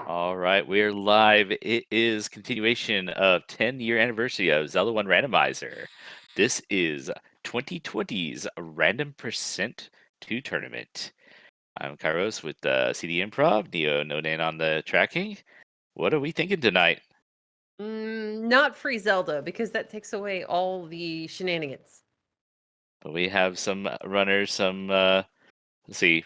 All right, we're live. It is continuation of 10-year anniversary of Zelda 1 Randomizer. This is 2020's Random Percent 2 tournament. I'm Kairos with CD Improv, Neo Nonan on the tracking. What are we thinking tonight? Not free Zelda, because that takes away all the shenanigans. We have some runners, let's see,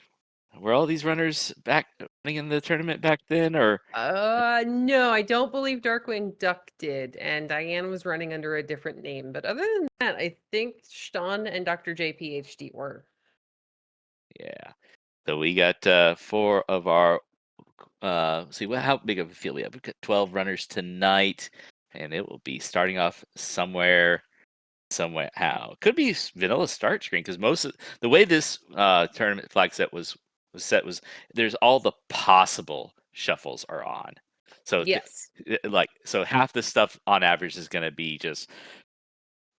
were all these runners back running in the tournament back then, or No, I don't believe Darkwing Duck did, and Diane was running under a different name. But other than that, I think Sean and Dr. J PhD were. yeah. So we got four of our see how big of a field we have. We've got 12 runners tonight, and it will be starting off somewhere. How could be vanilla start screen because most of the way this tournament flag set was set was there's all the possible shuffles are on. So Yes. so half the stuff on average is going to be just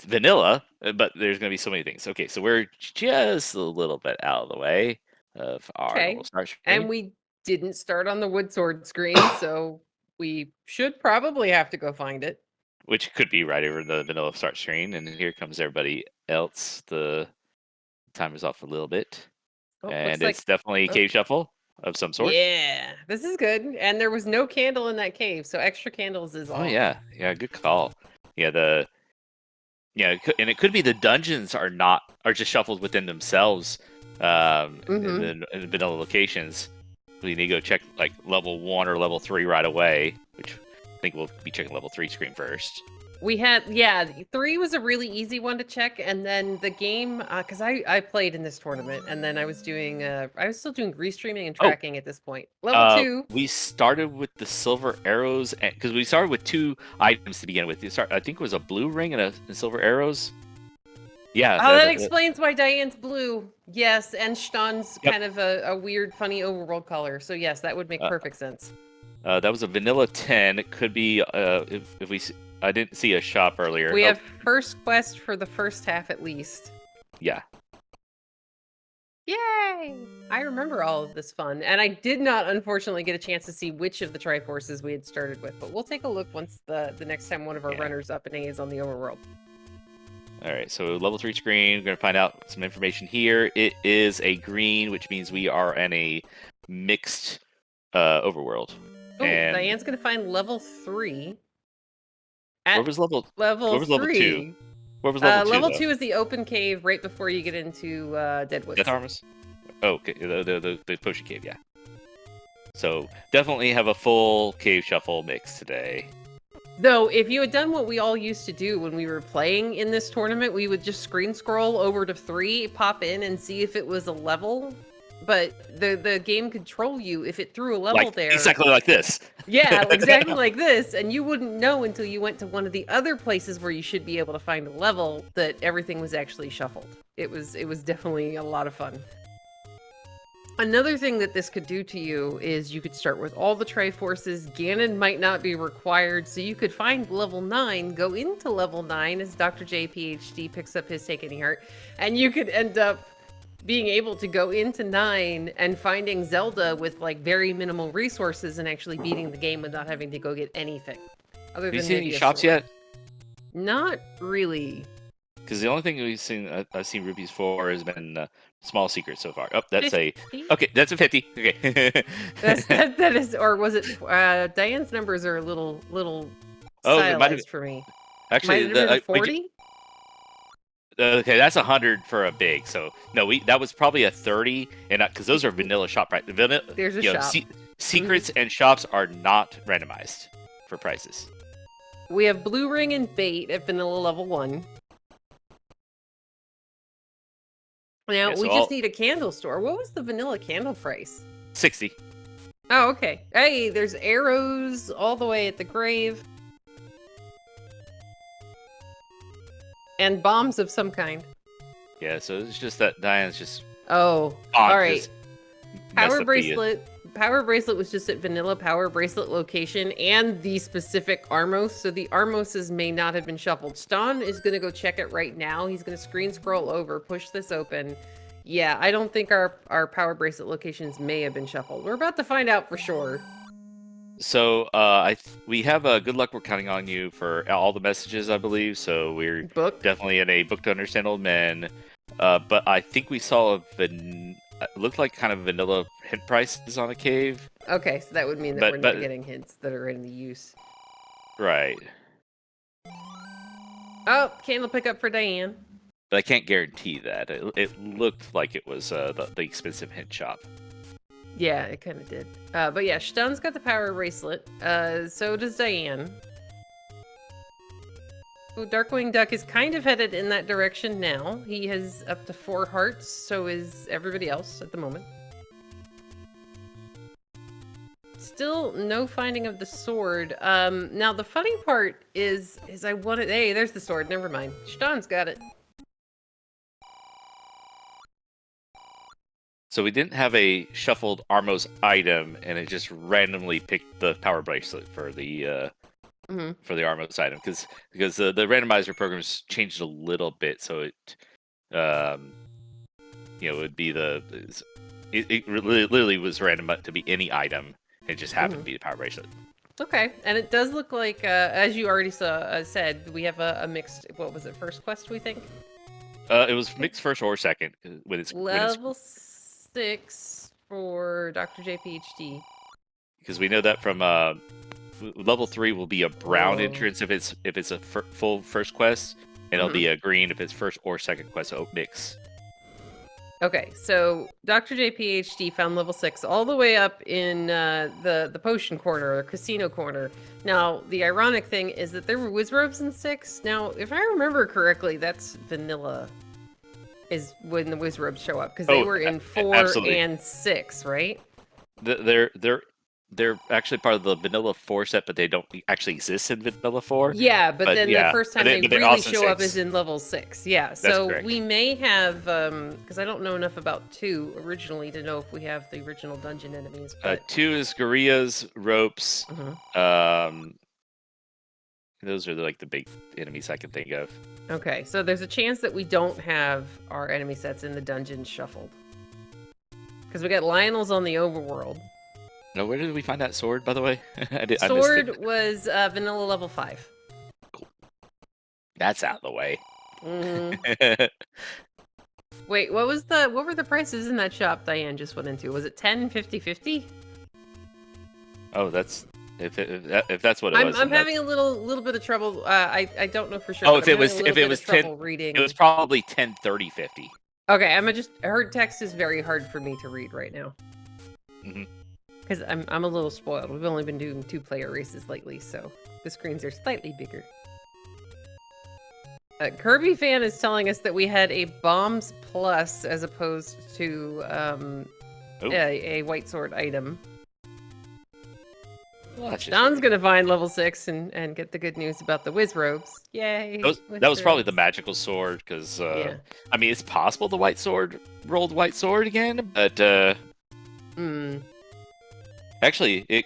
vanilla, but there's going to be so many things. Okay, so we're just a little bit out of the way of our normal Okay. start And screen. we didn't start on the wood sword screen, so we should probably have to go find it. Which could be right over the vanilla start screen, and here comes everybody else. The timer's off a little bit, Oh, and looks like. it's definitely a Oh, cave shuffle of some sort. yeah. This is good. And there was no candle in that cave, so extra candles is Oh on. yeah, good call. Yeah, and it could be the dungeons are just shuffled within themselves, Mm-hmm. in the vanilla locations. We need to go check like level 1 or level 3 right away, which I think we'll be checking level 3 screen first. We had, yeah, 3 was a really easy one to check, and then the game, because I played in this tournament, and then I was still doing restreaming and Oh, tracking at this point. Level 2, we started with the silver arrows because we started with 2 items to begin with. I think it was a blue ring and silver arrows. Yeah, oh, that explains why Diane's blue. Yes, and Stein's yep. kind of a weird, funny overworld color. So yes, that would make Uh, perfect sense. that was a vanilla 10. It could be if I didn't see a shop earlier. We Oh, have first quest for the first half at least. yeah. Yay! I remember all of this fun, and I did not unfortunately get a chance to see which of the Triforces we had started with, but we'll take a look once the next time one of our Yeah. runners up and A is on the overworld. All right, so level 3 screen. We're going to find out some information here. It is a green, which means we are in a mixed overworld. Oh, And Diane's gonna find level 3 where at was level level where was level 2? 3. Where was level 2 Level though? 2 is the open cave right before you get into Death Deadwoods. Armas? Oh, okay, the potion cave, yeah. So definitely have a full cave shuffle mix today. Though, if you had done what we all used to do when we were playing in this tournament, we would just screen scroll over to 3, pop in, and see if it was a level. But the game could troll you if it threw a level Like there. exactly like this. Yeah, exactly like this, and you wouldn't know until you went to one of the other places where you should be able to find a level that everything was actually shuffled. It was definitely a lot of fun. Another thing that this could do to you is you could start with all the Triforces. Ganon might not be required, so you could find level 9, go into level 9 as Dr. J PhD picks up his Take Any Heart, and you could end up being able to go into 9 and finding Zelda with like very minimal resources and actually beating the game without having to go get anything other Have you than seen any maybe a shops sword. yet? Not really. Because the only thing I've seen rupees for has been small secrets so far. Oh, that's a 50? okay. That's a 50. Okay. That is, or was it Diane's numbers are a little Oh, it might have stylized for me. Might actually have been a we 40? okay. That's 100 for a big. So no, that was probably a 30, and because those are vanilla shop right. Vanilla, There's a shop. secrets and shops are not randomized for prices. We have Blue Ring and Bait at vanilla level 1. Now, Yeah, we so just all need a candle store. What was the vanilla candle price? 60. Oh, okay. Hey, there's arrows all the way at the grave. And bombs of some kind. Yeah, so it's just that Diane's just Oh, on all right. just messed Power up the bracelet. Power bracelet was just at vanilla power bracelet location and the specific Armos. So the Armoses may not have been shuffled. Ston is going to go check it right now. He's going to screen scroll over, push this open. Yeah, I don't think our power bracelet locations may have been shuffled. We're about to find out for sure. So we have good luck. We're counting on you for all the messages, I believe. So we're Book. definitely in a book to understand old men. But I think we saw it looked like kind of vanilla hint prices on a cave. Okay, so that would mean that we're not But getting hints that are in the use. right. Oh, candle pickup for Diane. But I can't guarantee that. It looked like it was the expensive hint shop. Yeah, it kind of did. But yeah, Stun's got the power bracelet. So does Diane. Oh, Darkwing Duck is kind of headed in that direction now. He has up to 4 hearts, so is everybody else at the moment. Still no finding of the sword. Now the funny part is I wanted. Hey, there's the sword. Never mind. Stun's got it. So we didn't have a shuffled Armos item, and it just randomly picked the power bracelet for the Armos item because the randomizer program's changed a little bit, so it would be it literally was random to be any item. It just happened to be the power bracelet. Okay, and it does look like, as you already said, we have a mixed. What was it? First quest, we think. It was mixed first or second when it's Level 6 for Dr. J PhD. Because we know that from level 3 will be a brown entrance if it's a full first quest, and it'll be a green if it's first or second quest. So mix. Okay, so Dr. J PhD found level 6 all the way up in the potion corner or casino corner. Now, the ironic thing is that there were Wizrobes in 6. Now, if I remember correctly, that's vanilla is when the Wizrobes show up because they were in 4 and 6, right? They're actually part of the vanilla 4 set, but they don't actually exist in vanilla 4. Yeah, but then the first time they really show up is in level 6. Yeah, so we may have, because I don't know enough about 2 originally to know if we have the original dungeon enemies. But 2 is gorillas, ropes. Those are like the big enemies I can think of. Okay, so there's a chance that we don't have our enemy sets in the dungeon shuffled. Because we got Lionel's on the overworld. No, where did we find that sword, by the way? Sword was vanilla level 5. Cool. That's out of the way. Wait, what were the prices in that shop Diane just went into? Was it 10, 50, 50? Oh, that's if that's what it was. I'm having a little bit of trouble. I don't know for sure. Oh, if it was 10, reading. It was probably 10, 30, 50. Okay, hard text is very hard for me to read right now. Because I'm a little spoiled. We've only been doing 2-player races lately, so the screens are slightly bigger. Kirby Fan is telling us that we had a Bombs Plus as opposed to a White Sword item. Well, Don's gonna find level 6 and get the good news about the Wizrobes. Yay! That was probably the magical sword, because I mean, it's possible the White Sword rolled White Sword again, but actually, it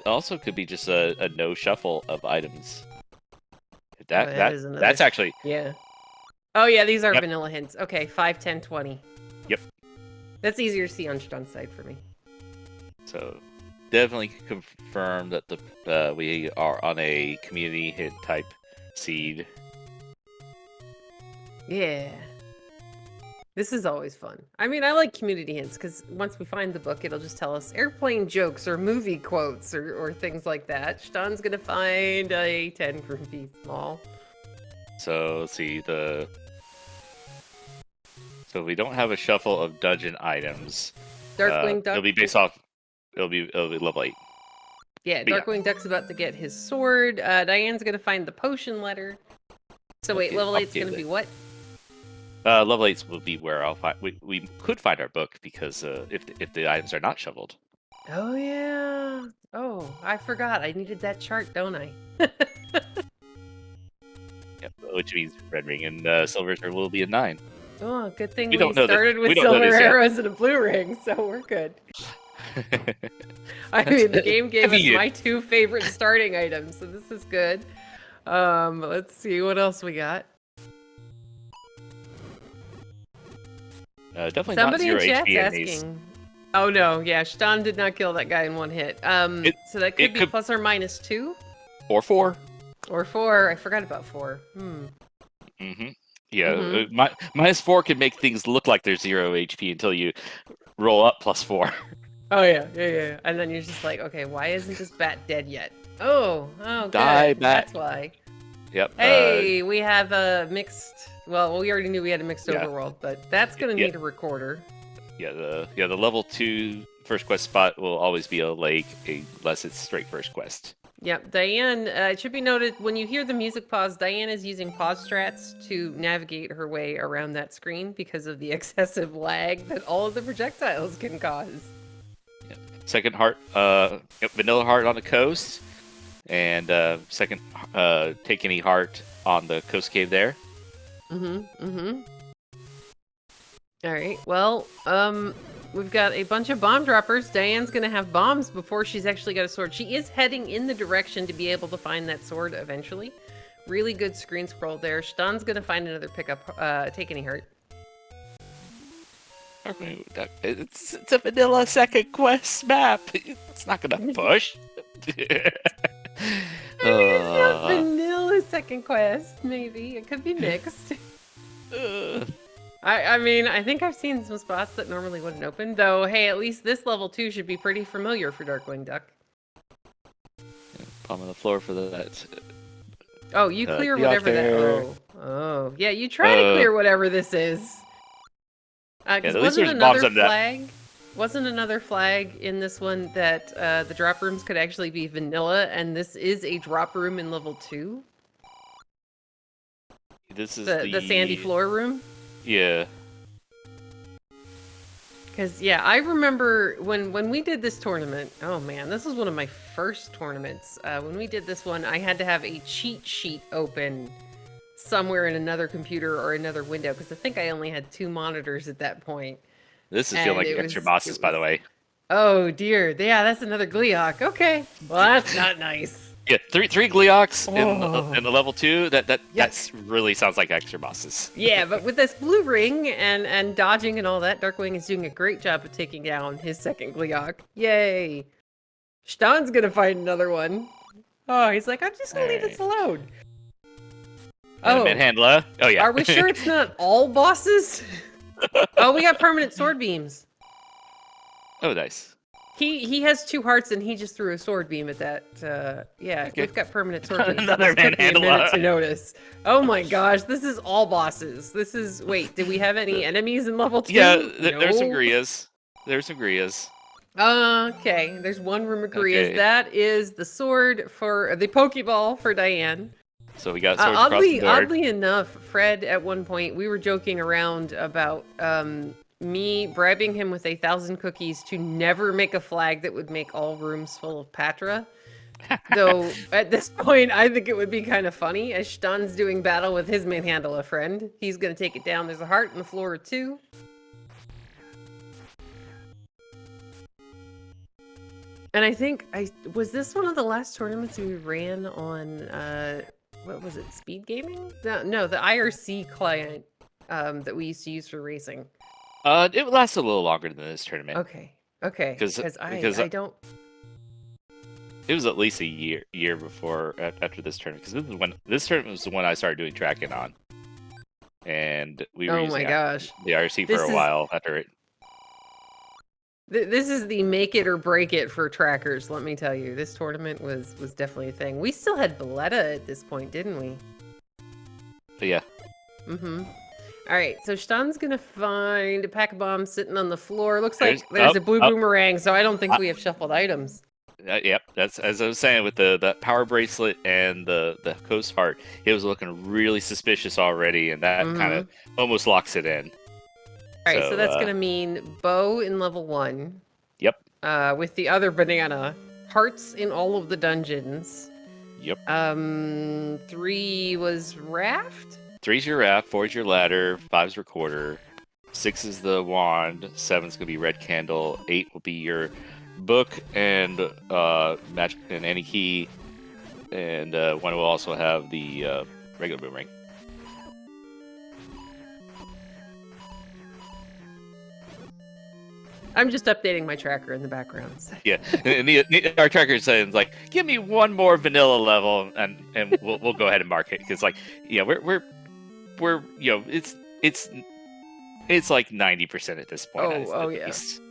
also could be just a no shuffle of items. That's actually Oh yeah, these are vanilla hints. Okay, 5, 10, 20. Yep. That's easier to see on Stun's side for me. So definitely confirm that we are on a community hint type seed. Yeah. This is always fun. I mean, I like community hints because once we find the book, it'll just tell us airplane jokes or movie quotes or things like that. Stun's gonna find a 10 groupie small. So let's see So we don't have a shuffle of dungeon items. Darkwing Duck. It'll be based off. It'll be level 8. Yeah, Darkwing Duck's about to get his sword. Diane's gonna find the potion letter. So wait, level 8's gonna be what? Level 8 will be where I'll find. We could find our book because if the items are not shoveled. Oh yeah. Oh, I forgot. I needed that chart, don't I? Yep, which means red ring and silver will be a 9. Oh, good thing we started with silver arrows and a blue ring, so we're good. I mean, the game gave us my 2 favorite starting items, so this is good. Let's see what else we got. Definitely Somebody not 0 in chat's HP asking. Oh no, yeah, Stan did not kill that guy in one hit. It So that could it be could plus or minus 2 or 4. or 4. I forgot about 4. Mm-hmm. Yeah, Mm-hmm. -4 can make things look like they're 0 HP until you roll up +4. Oh yeah. And then you're just like, okay, why isn't this bat dead yet? Oh, Die good. That's back. why. Yep. Hey, we have a mixed. Well, we already knew we had a mixed Yeah. overworld, but that's gonna Yeah. need a recorder. Yeah. The level 2 first quest spot will always be a lake, unless it's straight first quest. Yep, Diane, it should be noted when you hear the music pause, Diane is using pause strats to navigate her way around that screen because of the excessive lag that all of the projectiles can cause. Yep. Second heart, vanilla heart on the coast, and second, take any heart on the coast cave there. All right, well, we've got a bunch of bomb droppers. Diane's gonna have bombs before she's actually got a sword. She is heading in the direction to be able to find that sword eventually. Really good screen scroll there. Stan's gonna find another pickup, take any hurt. It's a vanilla second quest map. It's not gonna push. It's not vanilla second quest, maybe. It could be mixed. I mean, I think I've seen some spots that normally wouldn't open, though, hey, at least this level 2 should be pretty familiar for Darkwing Duck. Palm on the floor for that. Oh, you clear whatever that... Oh, yeah, you try to clear whatever this is. Because wasn't another flag... Wasn't another flag in this one that the drop rooms could actually be vanilla, and this is a drop room in level 2? This is the sandy floor room? Yeah. Because, yeah, I remember when we did this tournament, oh man, this was one of my first tournaments. When we did this one, I had to have a cheat sheet open somewhere in another computer or another window, because I think I only had 2 monitors at that point. This is feeling like extra bosses, by the way. Oh dear, yeah, that's another Gleeok. Okay, well that's not nice. Yeah, three Gleeoks in the level 2. That really sounds like extra bosses. Yeah, but with this blue ring and dodging and all that, Darkwing is doing a great job of taking down his second Gleeok. Yay! Stan's gonna find another one. Oh, he's like, I'm just gonna leave this alone. Oh, Manhandler. Oh yeah. Are we sure it's not all bosses? Oh, we got permanent sword beams. Oh, nice. He has 2 hearts and he just threw a sword beam at that. Yeah, okay. We've got permanent sword beams. Another Manhandler. Took me a minute to notice. Oh my gosh, this is all bosses. This is... Wait, did we have any enemies in level 2? Yeah, there's some Grias. There's some Grias. Okay, there's one room of Grias. Okay. That is the sword for... the Pokeball for Diane. So we got swords across the board. Oddly enough, Fred, at one point, we were joking around about me bribing him with 1,000 cookies to never make a flag that would make all rooms full of Patra. Though, at this point, I think it would be kind of funny, as Stan's doing battle with his Manhandler friend. He's going to take it down. There's a heart on the floor, too. And I think, was this one of the last tournaments we ran on... what was it, Speed Gaming? No, the IRC client that we used to use for racing. It lasted a little longer than this tournament. Okay. Because I don't... It was at least a year before, after this tournament, because this tournament was the one I started doing tracking on. And we were using the IRC for a while after it. This is the make it or break it for trackers, let me tell you. This tournament was definitely a thing. We still had Valletta at this point, didn't we? Yeah. All right, so Stan's gonna find a pack of bombs sitting on the floor. Looks like there's a blue boomerang, so I don't think we have shuffled items. Yep, that's as I was saying with the power bracelet and the coast heart. It was looking really suspicious already, and that kind of almost locks it in. All right, so that's going to mean bow in level 1. Yep. With the other banana. Hearts in all of the dungeons. Yep. 3 was raft? 3's your raft, 4's your ladder, 5's recorder, 6 is the wand, 7's going to be red candle, 8 will be your book and magic and any key, and 1 will also have the regular boomerang. I'm just updating my tracker in the background. Yeah, and our tracker is saying like, give me one more vanilla level, and we'll go ahead and mark it because like, yeah, we're it's like 90% at this point. Oh at yeah. least.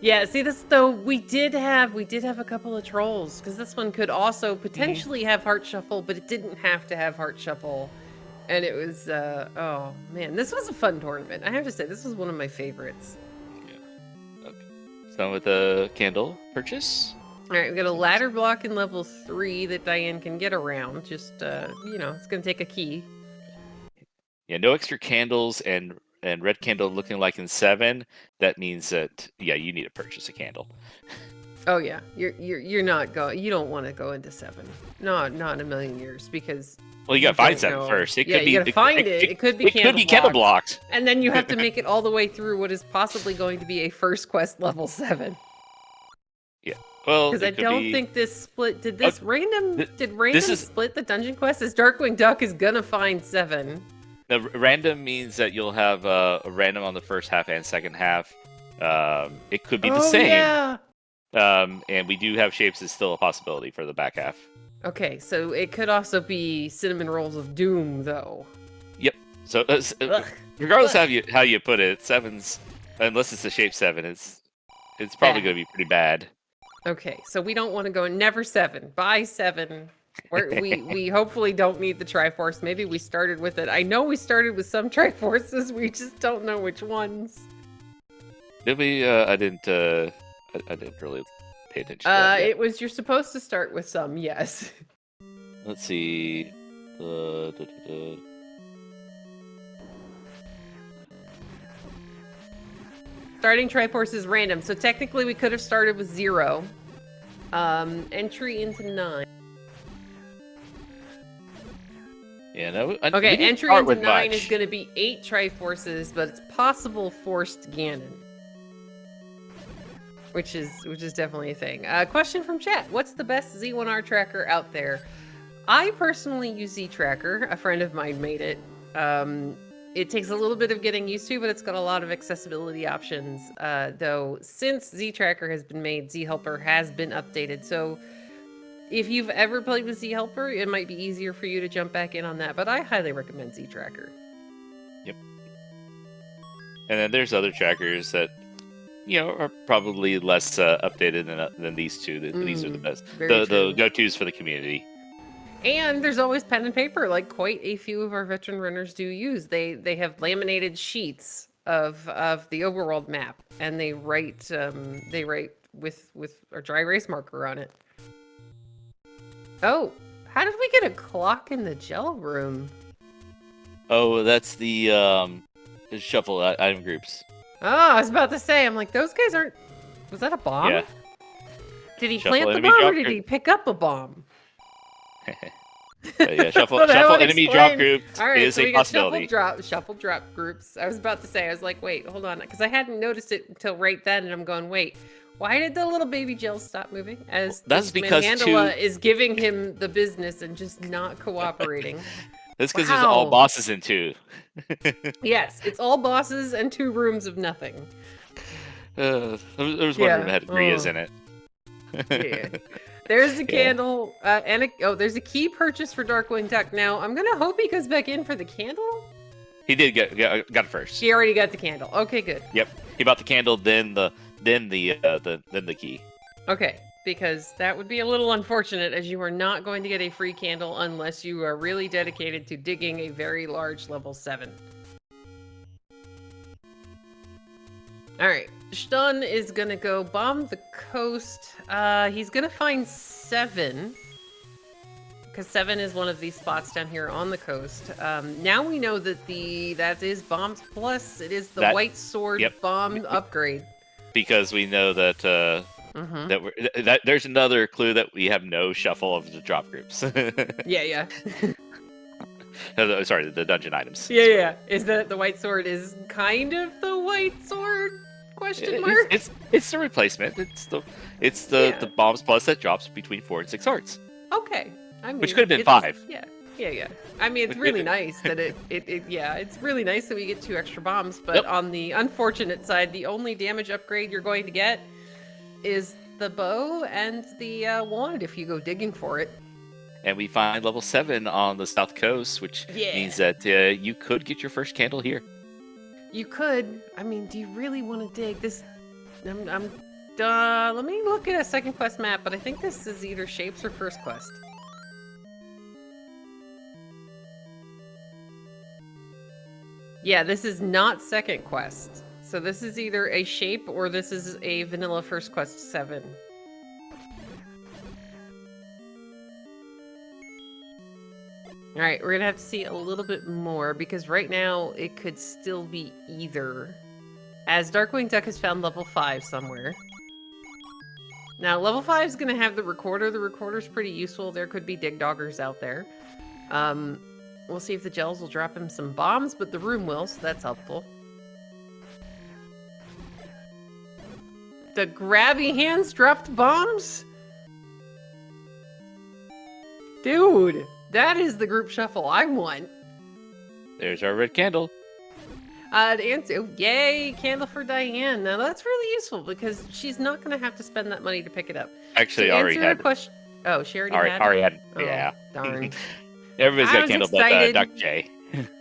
Yeah, see this though, we did have a couple of trolls because this one could also potentially have heart shuffle, but it didn't have to have heart shuffle. And it was oh man, this was a fun tournament. I have to say this was one of my favorites. Yeah. Okay. So with a candle purchase. All right, we got a ladder block in level 3 that Diane can get around. Just it's gonna take a key. Yeah, no extra candles and red candle looking like in 7. That means that you need to purchase a candle. Oh yeah, you're not going. You don't want to go into 7. Not in a million years because. Well, you gotta find 7 first. It could be. You gotta find it. It could be. Candle blocked. And then you have to make it all the way through what is possibly going to be a first quest level 7. Yeah. Well, because I don't think this split. Did this random split the dungeon quest? As Darkwing Duck is gonna find 7. The random means that you'll have a random on the first half and second half. It could be the same. Yeah. And we do have shapes as still a possibility for the back half. Okay, so it could also be cinnamon rolls of doom, though. Yep. So regardless of how you put it, 7's unless it's a shape 7, it's probably going to be pretty bad. Okay, so we don't want to go never 7. Buy 7. We hopefully don't need the Triforce. Maybe we started with it. I know we started with some Triforces. We just don't know which ones. Did we? I didn't really pay attention. To that yet. It was you're supposed to start with some. Yes. Let's see. Starting Triforce is random, so technically we could have started with 0. Entry into 9. Yeah, no. Okay, entry into 9 is going to be 8 Triforces, but it's possible forced Ganon. Which is definitely a thing. Question from chat. What's the best Z1R tracker out there? I personally use Z-Tracker. A friend of mine made it. It takes a little bit of getting used to, but it's got a lot of accessibility options. Though, since Z-Tracker has been made, Z-Helper has been updated. So, if you've ever played with Z-Helper, it might be easier for you to jump back in on that. But I highly recommend Z-Tracker. Yep. And then there's other trackers that, are probably less updated than these two. These are the best. The go-tos for the community. And there's always pen and paper, like quite a few of our veteran runners do use. They have laminated sheets of the overworld map, and they write with a dry erase marker on it. Oh, how did we get a clock in the gel room? Oh, that's the shuffle item groups. Oh, I was about to say, I'm like, those guys aren't. Was that a bomb? Yeah. Did he plant the bomb, or did he pick up a bomb? Yeah, shuffle enemy drop group is a possibility. Shuffle drop groups. I was about to say, I was like, wait, hold on, because I hadn't noticed it until right then, and I'm going, wait, why did the little baby Jill stop moving? As that's because Mandela is giving him the business and just not cooperating. That's because there's all bosses in 2. Yes, it's all bosses and 2 rooms of nothing. There was one room that had Gria's in it. Yeah. There's a candle, there's a key purchase for Darkwing Duck. Now, I'm gonna hope he goes back in for the candle. He did got it first. He already got the candle. Okay, good. Yep, he bought the candle, then the key. Okay, because that would be a little unfortunate, as you are not going to get a free candle unless you are really dedicated to digging a very large level 7. All right. Stun is gonna go bomb the coast. He's gonna find 7. Because 7 is one of these spots down here on the coast. Now we know that that is bombs plus. It is the white sword bomb upgrade. Because we know that that there's another clue that we have no shuffle of the drop groups. Yeah. Sorry, the dungeon items. Yeah. Is that the white sword is kind of the white sword? Question mark? It's the replacement. It's the bombs plus that drops between 4 and 6 hearts. Okay. I mean, which could have been 5. Yeah. Yeah. I mean, it's really nice that yeah, it's really nice that we get 2 extra bombs, but Yep. on the unfortunate side, the only damage upgrade you're going to get is the bow and the wand if you go digging for it. And we find level 7 on the south coast, which Yeah. means that you could get your first candle here. You could. I mean, do you really want to dig this? Let me look at a second quest map, but I think this is either shapes or first quest. Yeah, this is not second quest. So this is either a shape or this is a vanilla first quest 7. All right, we're gonna have to see a little bit more because right now it could still be either. As Darkwing Duck has found level 5 somewhere. Now, level 5 is gonna have the recorder. The recorder's pretty useful. There could be dig doggers out there. We'll see if the gels will drop him some bombs, but the room will, so that's helpful. The grabby hands dropped bombs? Dude, that is the group shuffle I want. There's our red candle. Yay, candle for Diane. Now that's really useful because she's not going to have to spend that money to pick it up. Actually, I already had. Question. Oh, she already had. Already had. Oh, Yeah. Darn. Everybody's got a candle, excited. but Dr. J.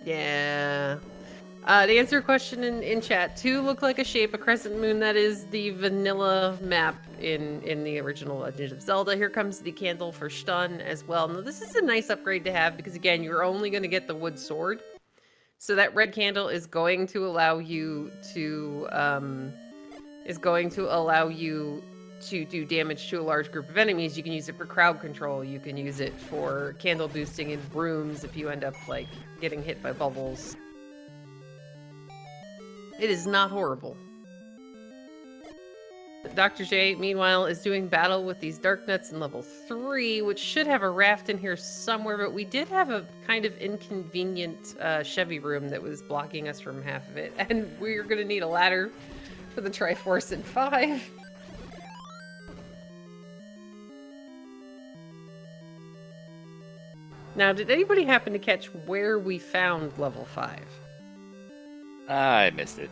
Yeah. To answer a question in chat, 2 look like a shape, a crescent moon. That is the vanilla map in the original Legend of Zelda. Here comes the candle for stun as well. Now this is a nice upgrade to have because again, you're only going to get the wood sword. So that red candle is going to allow you to do damage to a large group of enemies. You can use it for crowd control. You can use it for candle boosting in rooms if you end up like getting hit by bubbles. It is not horrible. Dr. J, meanwhile, is doing battle with these dark nuts in level 3, which should have a raft in here somewhere, but we did have a kind of inconvenient Chevy room that was blocking us from half of it, and we're going to need a ladder for the Triforce in 5. Now, did anybody happen to catch where we found level 5? I missed it.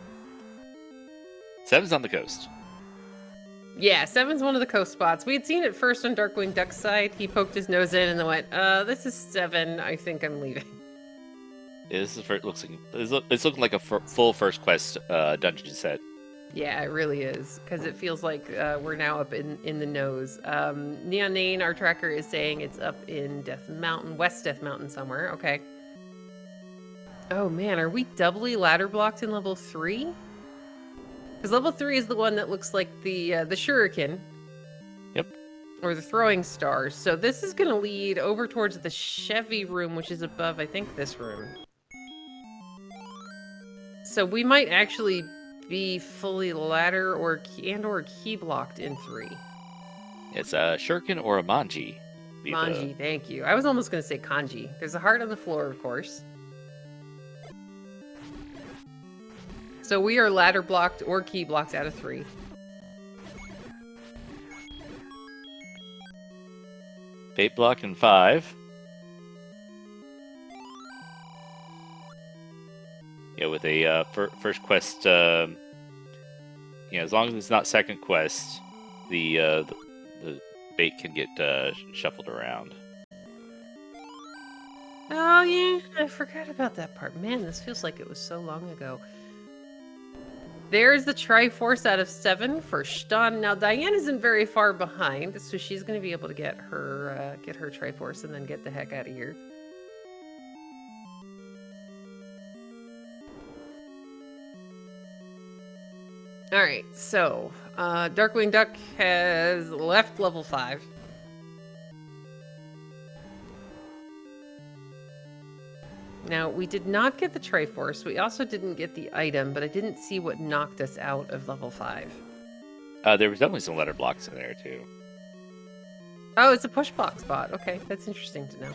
7's on the coast. Yeah, 7's one of the coast spots. We had seen it first on Darkwing Duck's side. He poked his nose in and then went, this is 7. I think I'm leaving. Yeah, this is it's looking like a full first quest dungeon set. Yeah, it really is. Because it feels like we're now up in the nose. Neon Nane, our tracker, is saying it's up in Death Mountain, West Death Mountain somewhere. Okay. Oh man, are we doubly ladder blocked in level 3? Because level 3 is the one that looks like the shuriken. Yep. Or the throwing stars. So this is going to lead over towards the Chevy room, which is above, I think, this room. So we might actually be fully ladder or key blocked in 3. It's a shuriken or a manji. Manji, thank you. I was almost going to say kanji. There's a heart on the floor, of course. So we are ladder blocked or key blocked out of 3. Bait block in 5. Yeah, with a first quest. As long as it's not second quest, the bait can get shuffled around. Oh yeah, I forgot about that part. Man, this feels like it was so long ago. There's the Triforce out of 7 for stun. Now Diane isn't very far behind, so she's going to be able to get her Triforce and then get the heck out of here. All right, so Darkwing Duck has left level 5. Now, we did not get the Triforce. We also didn't get the item, but I didn't see what knocked us out of level 5. There was definitely some letter blocks in there, too. Oh, it's a push block spot. Okay, that's interesting to know.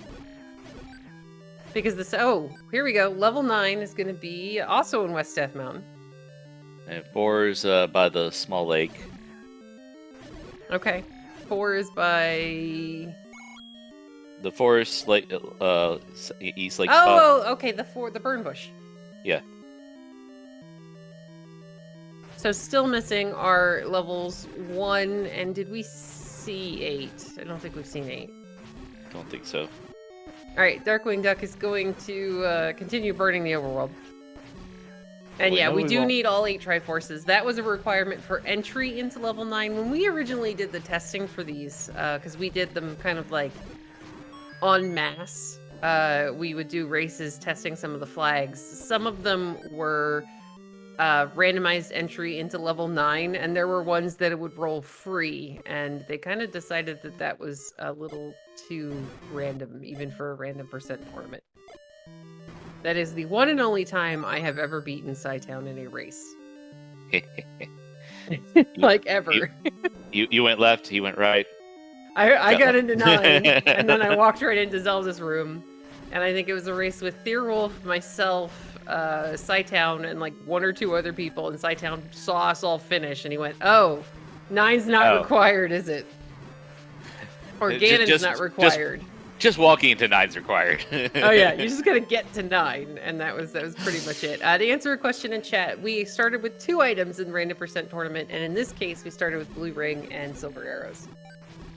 Because this... Oh, here we go. Level 9 is going to be also in West Death Mountain. And 4 is by the small lake. Okay. 4 is by... the forest, like East Lake spot. Oh, okay, the burn bush. Yeah. So still missing are levels 1, and did we see 8? I don't think we've seen 8. Don't think so. Alright, Darkwing Duck is going to continue burning the overworld. And yeah, we do need all 8 Triforces. That was a requirement for entry into level 9. When we originally did the testing for these, because we did them kind of like en masse, we would do races testing some of the flags. Some of them were randomized entry into level 9, and there were ones that it would roll free, and they kind of decided that that was a little too random, even for a random percent tournament. That is the one and only time I have ever beaten Scytown in a race. Like, ever. You went left, he went right. I got into 9, and then I walked right into Zelda's room, and I think it was a race with Theorwolf, myself, Scytown, and like 1 or 2 other people, and Scytown saw us all finish, and he went, "Oh, 9's not required, is it? Or Ganon's not required." Just walking into 9's required. Oh yeah, you just gotta get to 9, and that was pretty much it. To answer a question in chat, we started with 2 items in the random percent tournament, and in this case, we started with blue ring and silver arrows.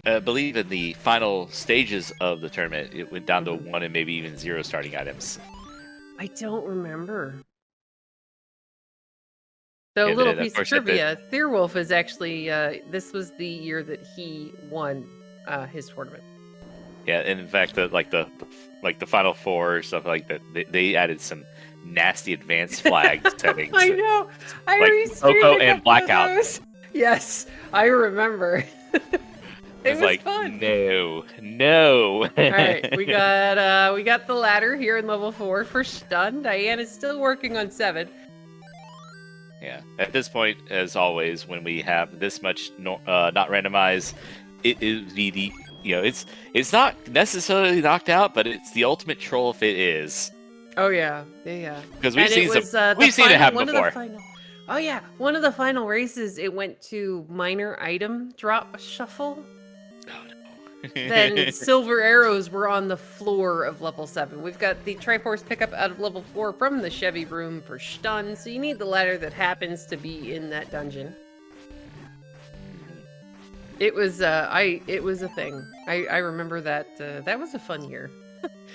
I believe in the final stages of the tournament, it went down to 1 and maybe even 0 starting items. I don't remember. So a little piece of trivia, Theorwolf is actually, this was the year that he won his tournament. Yeah, and in fact, the final 4 or stuff like that, they added some nasty advanced flag settings. I know. I like Coco and Blackout. Yes, I remember. It was like fun. No. All right, we got the ladder here in level 4 for Stun. Diane is still working on 7. Yeah. At this point, as always, when we have this much not randomized, it is the it's not necessarily knocked out, but it's the ultimate troll if it is. Oh yeah. Because we've seen it happen before. Oh yeah, one of the final races, it went to minor item drop shuffle. Oh no. Then silver arrows were on the floor of level 7. We've got the Triforce pickup out of level 4 from the Chevy room for Stun, so you need the ladder that happens to be in that dungeon. It was a thing. I remember that that was a fun year.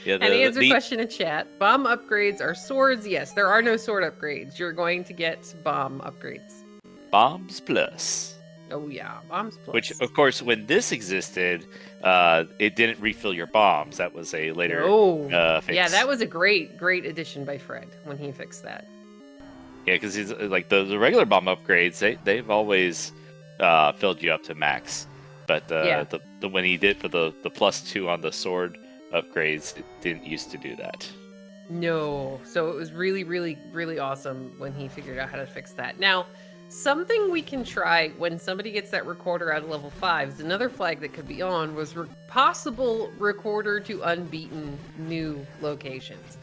Yeah, and to answer question in chat, bomb upgrades are swords. Yes, there are no sword upgrades. You're going to get bomb upgrades. Bombs plus. Oh yeah, bombs plus. Which, of course, when this existed, it didn't refill your bombs. That was a later fix. Yeah, that was a great addition by Fred when he fixed that. Yeah, because he's like the regular bomb upgrades, they've always filled you up to max. But the when he did for the +2 on the sword upgrades, it didn't used to do that. No, so it was really, really, really awesome when he figured out how to fix that. Now, something we can try when somebody gets that recorder out of level 5 is another flag that could be on was possible recorder to unbeaten new locations.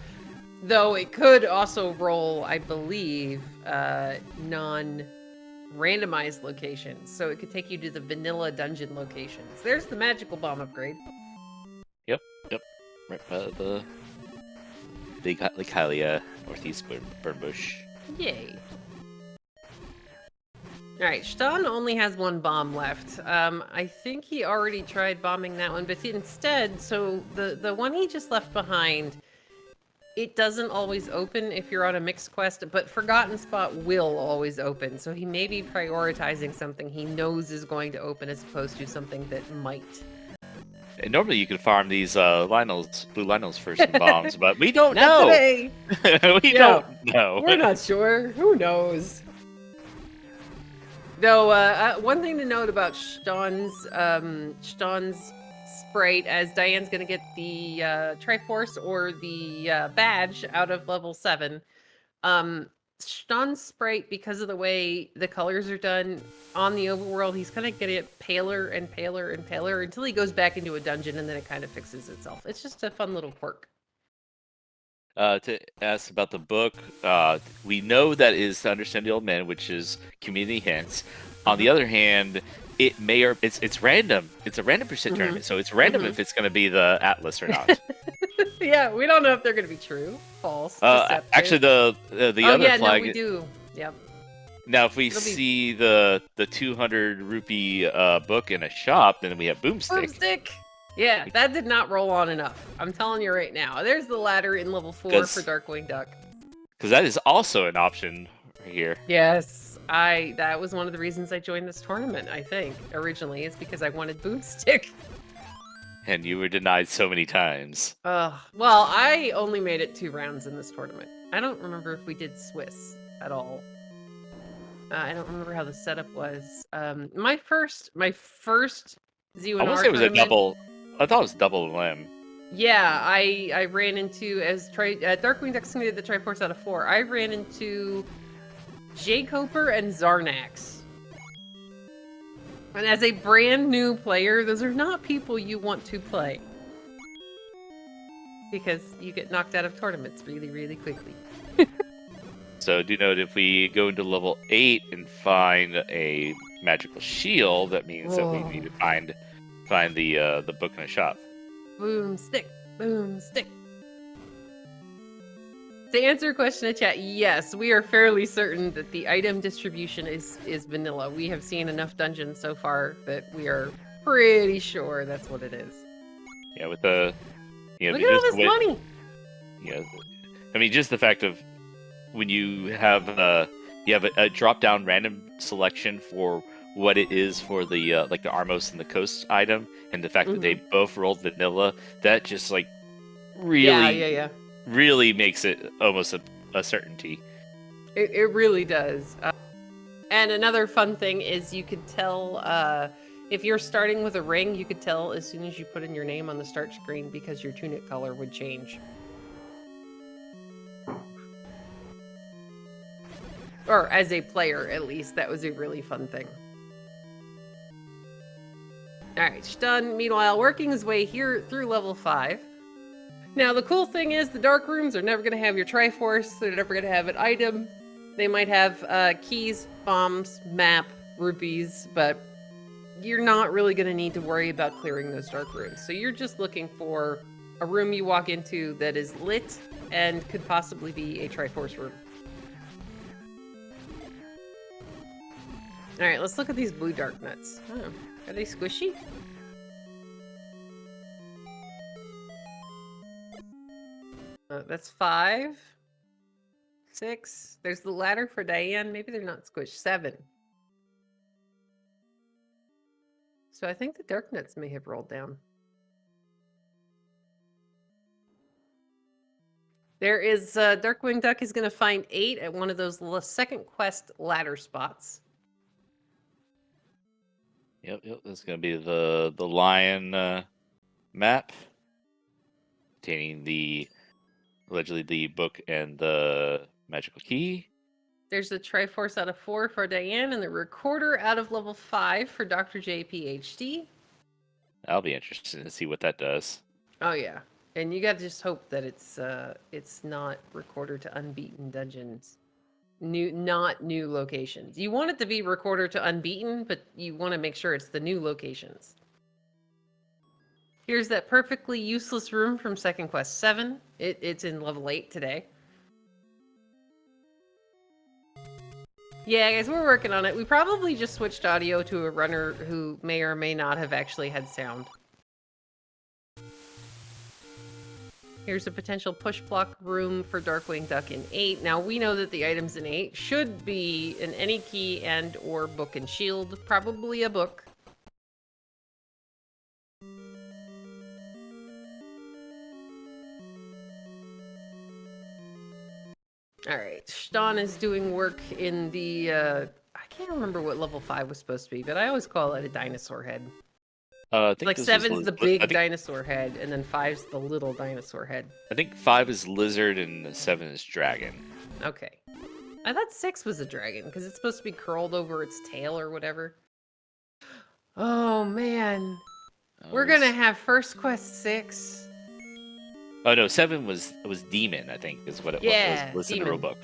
Though it could also roll, I believe, non-randomized locations. So it could take you to the vanilla dungeon locations. There's the magical bomb upgrade. Yep. Right by the big Hylia northeast burn bush. Yay. Alright, Stun only has 1 bomb left. I think he already tried bombing that one, but instead, so the one he just left behind, it doesn't always open if you're on a mixed quest, but Forgotten Spot will always open, so he may be prioritizing something he knows is going to open as opposed to something that might. And normally you can farm these blue Lynels for some bombs, but we don't Not know. Today. We don't know. We're not sure. Who knows? Though, one thing to note about Ston's Sprite, as Diane's going to get the Triforce or the badge out of level 7, Ston's Sprite, because of the way the colors are done on the overworld, he's kind of going to get paler and paler and paler until he goes back into a dungeon, and then it kind of fixes itself. It's just a fun little quirk. To ask about the book, we know that is To Understand the Old Man, which is community hints. On the other hand, it may or it's random. It's a random percent Mhm. tournament, so it's random Mhm. if it's going to be the Atlas or not. Yeah, we don't know if they're going to be true, false, Actually, deceptive. the Oh other yeah, no, we flag. do. Yep. Now, if we It'll be see the 200 rupee book in a shop, then we have Boomstick. broomstick. Yeah, that did not roll on enough. I'm telling you right now. There's the ladder in level 4 for Because Darkwing Duck. that is also an option right here. Yes, that was one of the reasons I joined this tournament, I think, originally, is because I wanted Boomstick. And you were denied so many times. Well, I only made it 2 rounds in this tournament. I don't remember if we did Swiss at all. I don't remember how the setup was. My first I want to Z1R say it was a tournament. double. I thought it was double limb. Yeah, I ran into Darkwing Duck did the Triforce out of 4. I ran into Jaycoper and Zarnax. And as a brand new player, those are not people you want to play. Because you get knocked out of tournaments really, really quickly. So do note if we go into level 8 and find a magical shield, that means that we need to find the book in a shop. Boom stick, boom stick. To answer a question in chat, yes, we are fairly certain that the item distribution is vanilla. We have seen enough dungeons so far that we are pretty sure that's what it is. Yeah, with the Look at all this money. Yeah, I mean just the fact of when you have a drop down random selection for what it is for the like the Armos and the Coast item, and the fact that they both rolled vanilla, that just like really really makes it almost a certainty. It really does. And another fun thing is you could tell if you're starting with a ring, you could tell as soon as you put in your name on the start screen because your tunic color would change. Or as a player, at least. That was a really fun thing. Alright, Stun, meanwhile, working his way here through level 5. Now, the cool thing is the dark rooms are never going to have your Triforce. They're never going to have an item. They might have keys, bombs, map, rupees, but you're not really going to need to worry about clearing those dark rooms. So you're just looking for a room you walk into that is lit and could possibly be a Triforce room. Alright, let's look at these blue dark nuts. Oh, are they squishy? That's 5. 6. There's the ladder for Diane. Maybe they're not squished. 7. So I think the dark nuts may have rolled down. There is Darkwing Duck is going to find 8 at one of those second quest ladder spots. Yep, that's gonna be the lion map containing the allegedly the book and the magical key. There's the Triforce out of 4 for Diane and the recorder out of level 5 for Dr. J PhD. I'll be interested to see what that does. Oh yeah, and you got to just hope that it's not recorder to unbeaten dungeons. Not new locations. You want it to be recorder to unbeaten, but you want to make sure it's the new locations. Here's that perfectly useless room from Second Quest 7. It's in level 8 today. Yeah, guys, we're working on it. We probably just switched audio to a runner who may or may not have actually had sound. Here's a potential push block room for Darkwing Duck in 8. Now, we know that the items in 8 should be an any key and or book and shield. Probably a book. Alright, Ston is doing work in the, I can't remember what level 5 was supposed to be, but I always call it a dinosaur head. I think Like this 7's the big I dinosaur head, and then 5's the little dinosaur head. I think 5 is lizard and 7 is dragon. Okay. I thought 6 was a dragon, because it's supposed to be curled over its tail or whatever. Oh, man. We're gonna have First Quest 6. Oh no, 7 was demon, I think, is what it was listed in the rulebook.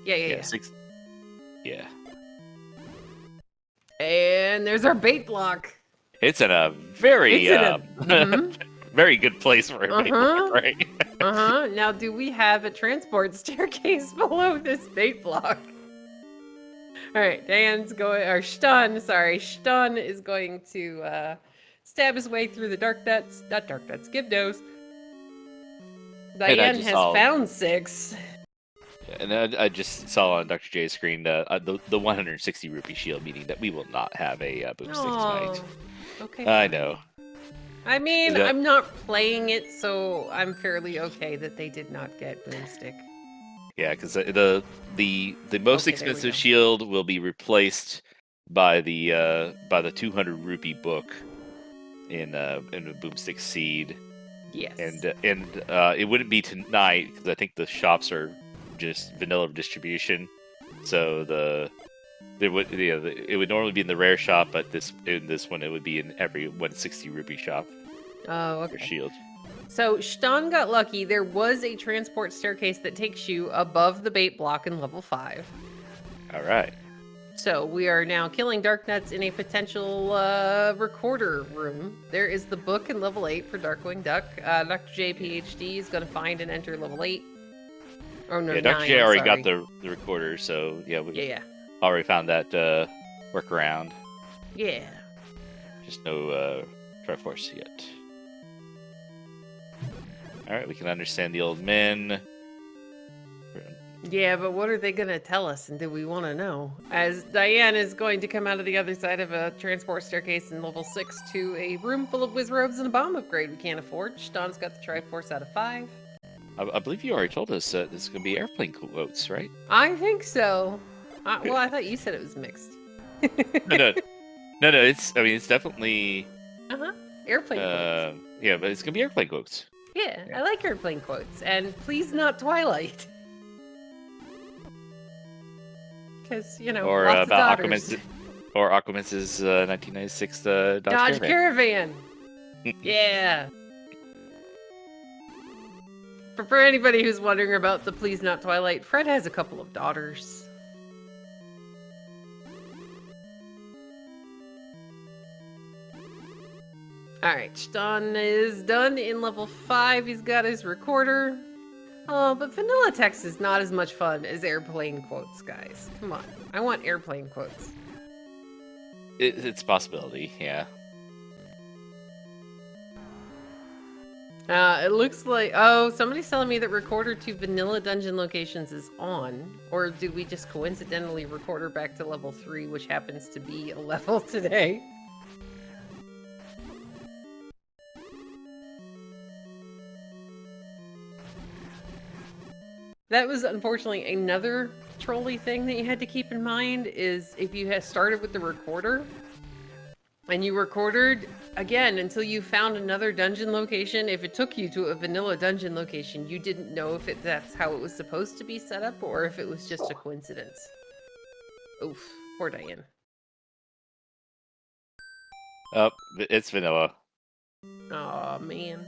Yeah. 6. Yeah. and there's our bait block. It's in a very, It's in a... very good place for a bait block, right? Now, do we have a transport staircase below this bait block? All right, Dan's going, or Stun is going to stab his way through the not dark nuts, Gibdos. Diane has found 6. And I just saw on Dr. J's screen the 160 rupee shield, meaning that we will not have a boomstick tonight. Okay. I know. I mean, I'm not playing it, so I'm fairly okay that they did not get boomstick. Yeah, because the most expensive shield will be replaced by the 200 rupee book in a boomstick seed. Yes. And it wouldn't be tonight because I think the shops are just vanilla distribution. So it would normally be in the rare shop, but in this one it would be in every 160 rupee shop. Oh, okay. For shield. So Stan got lucky. There was a transport staircase that takes you above the bait block in level 5. All right. So we are now killing dark nuts in a potential recorder room. There is the book in level 8 for Darkwing Duck. Dr. J PhD is going to find and enter level 8. Oh no, yeah, 9, Dr. J already got the recorder, so yeah, we already found that workaround. Yeah. Just no Triforce yet. All right, we can understand the old men. Yeah, but what are they going to tell us, and do we want to know? As Diane is going to come out of the other side of a transport staircase in level 6 to a room full of wizrobes and a bomb upgrade we can't afford. Stan's got the Triforce out of 5. I believe you already told us this is going to be airplane quotes, right? I think so. Well, I thought you said it was mixed. No, it's definitely... Airplane quotes. Yeah, but it's going to be airplane quotes. Yeah, I like airplane quotes. And please not Twilight. Because, or lots about of daughters. Aquaman's 1996 Dodge Caravan. Yeah. For anybody who's wondering about the Please Not Twilight, Fred has a couple of daughters. Alright, Stan is done in level 5. He's got his recorder. Oh, but vanilla text is not as much fun as airplane quotes, guys. Come on. I want airplane quotes. It's a possibility, yeah. It looks like... Oh, somebody's telling me that recorder to vanilla dungeon locations is on. Or did we just coincidentally recorder back to level 3, which happens to be a level today? That was unfortunately another trolley thing that you had to keep in mind, is if you had started with the recorder and you recorded again until you found another dungeon location, if it took you to a vanilla dungeon location, you didn't know if that's how it was supposed to be set up or if it was just a coincidence. Oof, poor Diane. Oh, it's vanilla. Aw, man.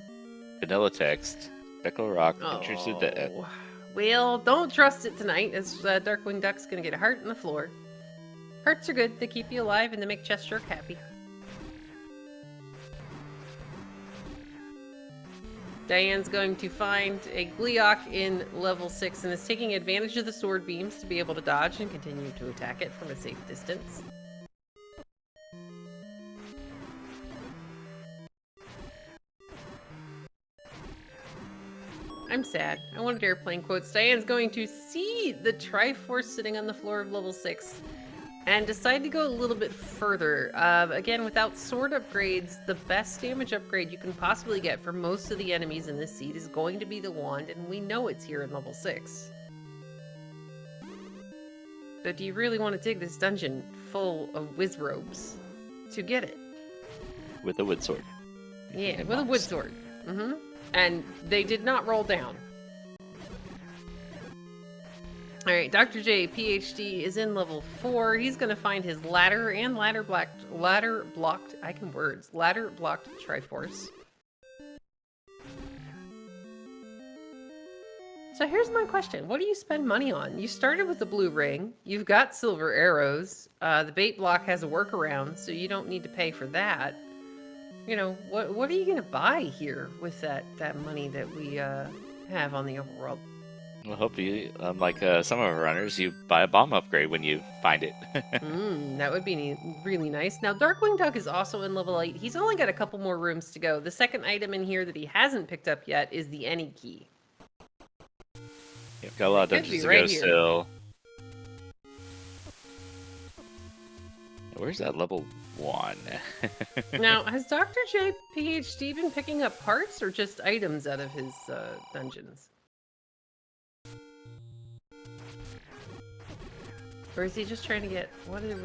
Vanilla text. Beckle Rock, interested to... Well, don't trust it tonight, as Darkwing Duck's gonna get a heart in the floor. Hearts are good, they keep you alive and they make Cheshire happy. Diane's going to find a Gleeok in level 6 and is taking advantage of the sword beams to be able to dodge and continue to attack it from a safe distance. I'm sad. I wanted airplane quotes. Diane's going to see the Triforce sitting on the floor of level 6 and decide to go a little bit further. Again, without sword upgrades, the best damage upgrade you can possibly get for most of the enemies in this seed is going to be the wand, and we know it's here in level 6. But do you really want to dig this dungeon full of wizrobes to get it? With a wood sword. Yeah, with a wood sword. Mm-hmm. And they did not roll down. Alright, Dr. J, PhD, is in level 4. He's going to find his ladder and ladder-blocked Triforce. So here's my question. What do you spend money on? You started with the blue ring. You've got silver arrows. The bait block has a workaround, so you don't need to pay for that. You know, what are you going to buy here with that money that we have on the overworld? We'll hope you, like some of our runners, you buy a bomb upgrade when you find it. That would be really nice. Now, Darkwing Duck is also in level 8. He's only got a couple more rooms to go. The second item in here that he hasn't picked up yet is the Any Key. You've got a lot of Could dungeons be to right go here. still. Where's that level 1? Now, has Dr. J PhD been picking up parts or just items out of his dungeons? Or is he just trying to get,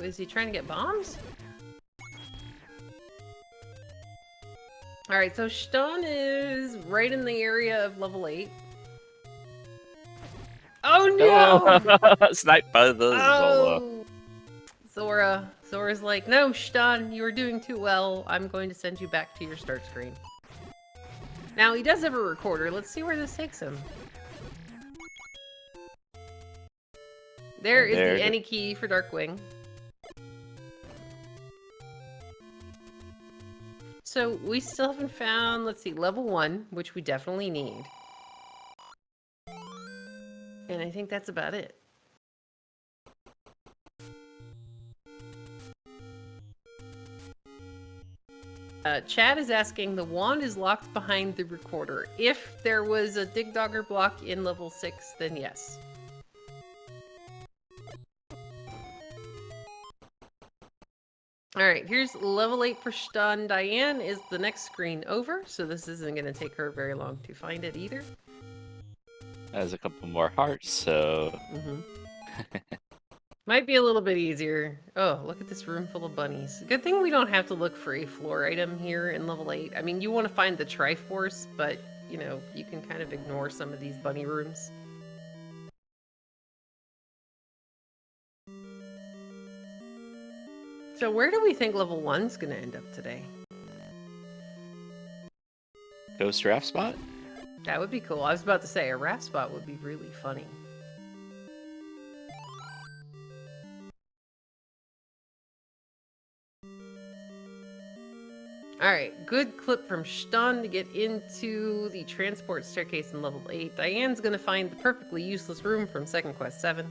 is he trying to get bombs? Alright, so Ston is right in the area of level 8. Oh no! Sniped by the Zola. Oh! Zora's like, no, Ston, you are doing too well. I'm going to send you back to your start screen. Now, he does have a recorder. Let's see where this takes him. There is the Any Key for Darkwing. So, we still haven't found, let's see, level 1, which we definitely need. And I think that's about it. Chad is asking, the wand is locked behind the recorder. If there was a Dig Dogger block in level 6, then yes. Alright, here's level 8 for Stun. Diane is the next screen over, so this isn't going to take her very long to find it either. Has a couple more hearts, so... Might be a little bit easier. Oh, look at this room full of bunnies. Good thing we don't have to look for a floor item here in level 8. I mean, you want to find the Triforce, but, you know, you can kind of ignore some of these bunny rooms. So where do we think level 1's going to end up today? Ghost Raft spot? That would be cool. I was about to say, a raft spot would be really funny. Alright, good clip from Ston to get into the transport staircase in level 8. Diane's gonna find the perfectly useless room from Second Quest 7.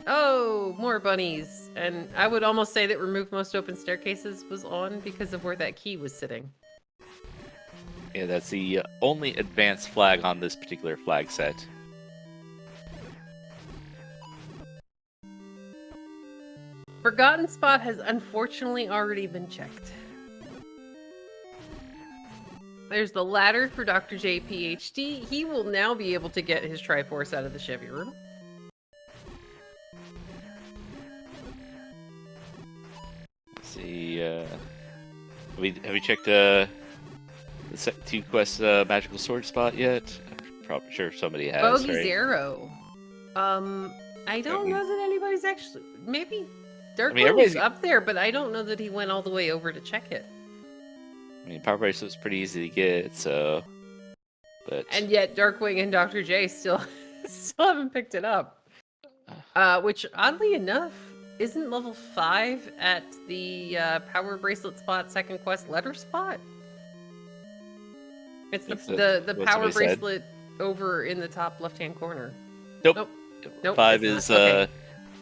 Oh, more bunnies. And I would almost say that Remove Most Open Staircases was on because of where that key was sitting. Yeah, that's the only advanced flag on this particular flag set. Forgotten Spot has unfortunately already been checked. There's the ladder for Dr. J PhD. He will now be able to get his Triforce out of the Chevy room. Let's see, have we checked the 2 quest magical sword spot yet? I'm probably sure somebody has. Bogey's right? Arrow. I don't know that anybody's actually... Maybe Darkwing everybody's is up there, but I don't know that he went all the way over to check it. I mean, Power Bracelet's pretty easy to get, so... But... And yet Darkwing and Dr. J still haven't picked it up. Which, oddly enough, isn't level 5 at the Power Bracelet spot, Second Quest letter spot? It's the Power Bracelet over in the top left-hand corner. Nope. Nope. 5 is okay.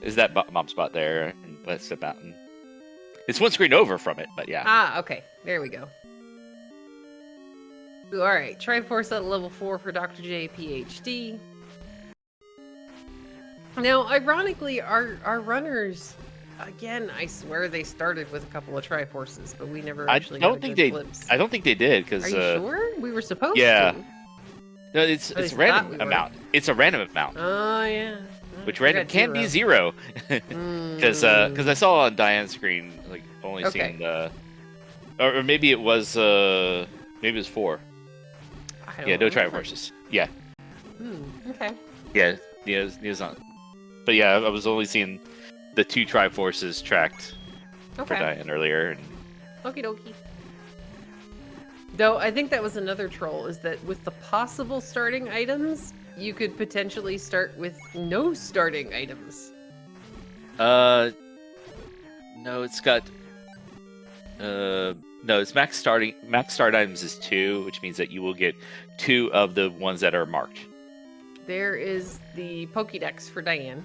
Is that bomb spot there, and let's step out. And... It's one screen over from it, but yeah. Ah, okay. There we go. Alright, Triforce at level 4 for Dr. J PhD. Now, ironically, our runners, again, I swear they started with a couple of Triforces, but we never actually got a good glimpse. I don't think they did, because... Are you sure? We were supposed to. No, it's At least a random amount. It's a random amount. Oh, yeah. Which random can be 0. Because I saw on Diane's screen, like, only seeing the... Or maybe it was 4. Yeah, no Triforces. Yeah. Okay. Yeah, Neo's not. But yeah, I was only seeing the 2 Triforces tracked for Okay. Diane earlier. And Okie dokie. Though I think that was another troll, is that with the possible starting items, you could potentially start with no starting items. no, it's got no, it's max start items is 2, which means that you will get 2 of the ones that are marked. There is the Pokédex for Diane.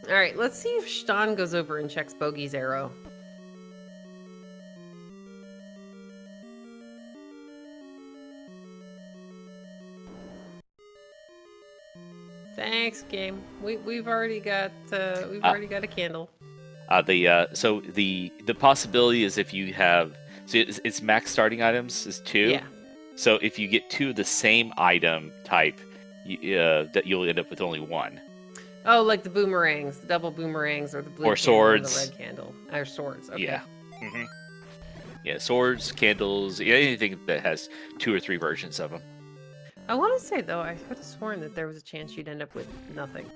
All right, let's see if Stan goes over and checks Bogey's arrow. Thanks, game. We've already got a candle. So the possibility is if you have it's max starting items is 2. Yeah. So if you get 2 of the same item type, that you'll end up with only 1. Oh, like the boomerangs, the double boomerangs, or the blue Or candle or the swords. red candle. Or swords, okay. Yeah. hmm Yeah, swords, candles, anything that has 2 or 3 versions of them. I want to say, though, I could have sworn that there was a chance you'd end up with nothing.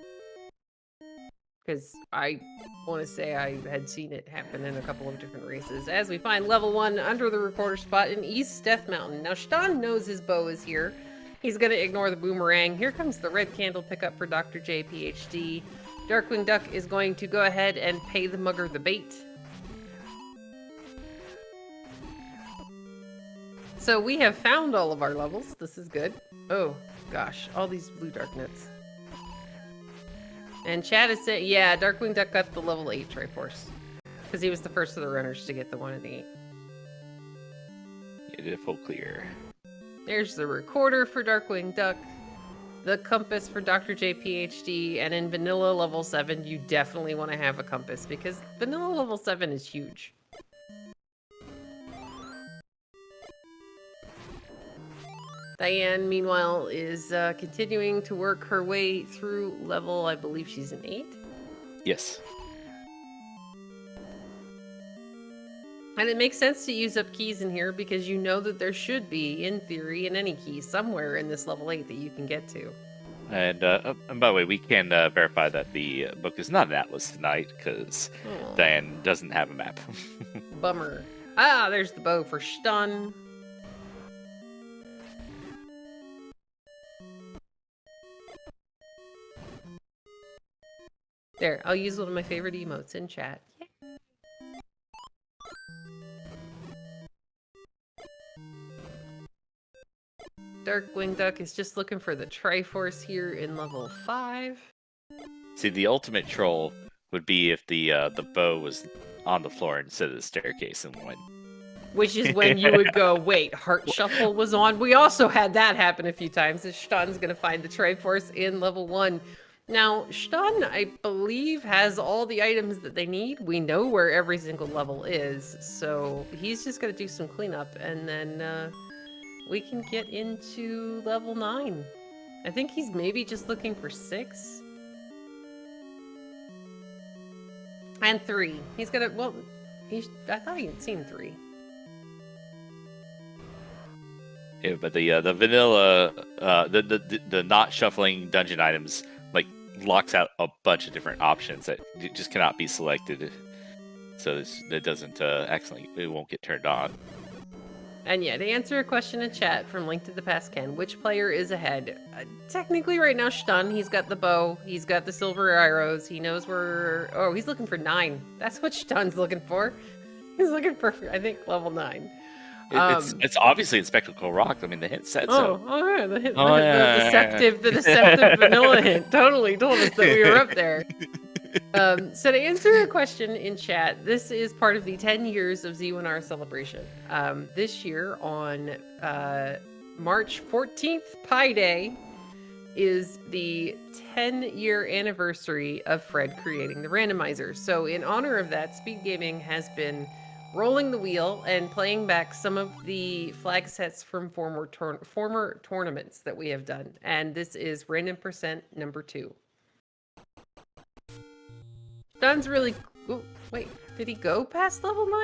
Because I want to say I had seen it happen in a couple of different races. As we find level 1 under the recorder spot in East Death Mountain. Now, Stan knows his bow is here. He's going to ignore the boomerang. Here comes the red candle pickup for Dr. J, PhD. Darkwing Duck is going to go ahead and pay the mugger the bait. So we have found all of our levels. This is good. Oh, gosh. All these blue darknets. And Chad is saying, yeah, Darkwing Duck got the level 8 Triforce. Because he was the first of the runners to get the 1 and the 8. You did a full clear. There's the recorder for Darkwing Duck. The compass for Dr. J, PhD. And in Vanilla level 7, you definitely want to have a compass. Because Vanilla level 7 is huge. Diane, meanwhile, is continuing to work her way through level, I believe she's an 8. Yes. And it makes sense to use up keys in here because you know that there should be, in theory, in any key somewhere in this level 8 that you can get to. And by the way, we can verify that the book is not an atlas tonight because Diane doesn't have a map. Bummer. Ah, there's the bow for stun. There, I'll use one of my favorite emotes in chat. Yay. Darkwing Duck is just looking for the Triforce here in level 5. See, the ultimate troll would be if the bow was on the floor instead of the staircase and went. Which is when you would go, wait, Heart Shuffle was on? We also had that happen a few times. Stan's going to find the Triforce in level 1. Now, Stan, I believe, has all the items that they need. We know where every single level is, so he's just going to do some cleanup, and then we can get into level 9. I think he's maybe just looking for 6. And 3. He's going to, well, I thought he had seen 3. Yeah, but the vanilla, the not shuffling dungeon items locks out a bunch of different options that just cannot be selected, so it doesn't it won't get turned on. And yeah, to answer a question in chat from Link to the Past Ken, which player is ahead? Technically, right now, Stan, he's got the bow, he's got the silver arrows, he knows where. Oh, he's looking for 9. That's what Stan's looking for. He's looking for, I think, level 9. It's obviously in Spectacle Rock. I mean, the hint said so. Oh yeah, the deceptive vanilla hint totally told us that we were up there. So to answer a question in chat, this is part of the 10 years of Z1R celebration. This year on March 14th, Pi Day, is the 10-year anniversary of Fred creating the randomizer. So in honor of that, Speed Gaming has been rolling the wheel and playing back some of the flag sets from former tournaments that we have done. And this is Random Percent number 2. Dun's really... Oh, wait, did he go past level 9?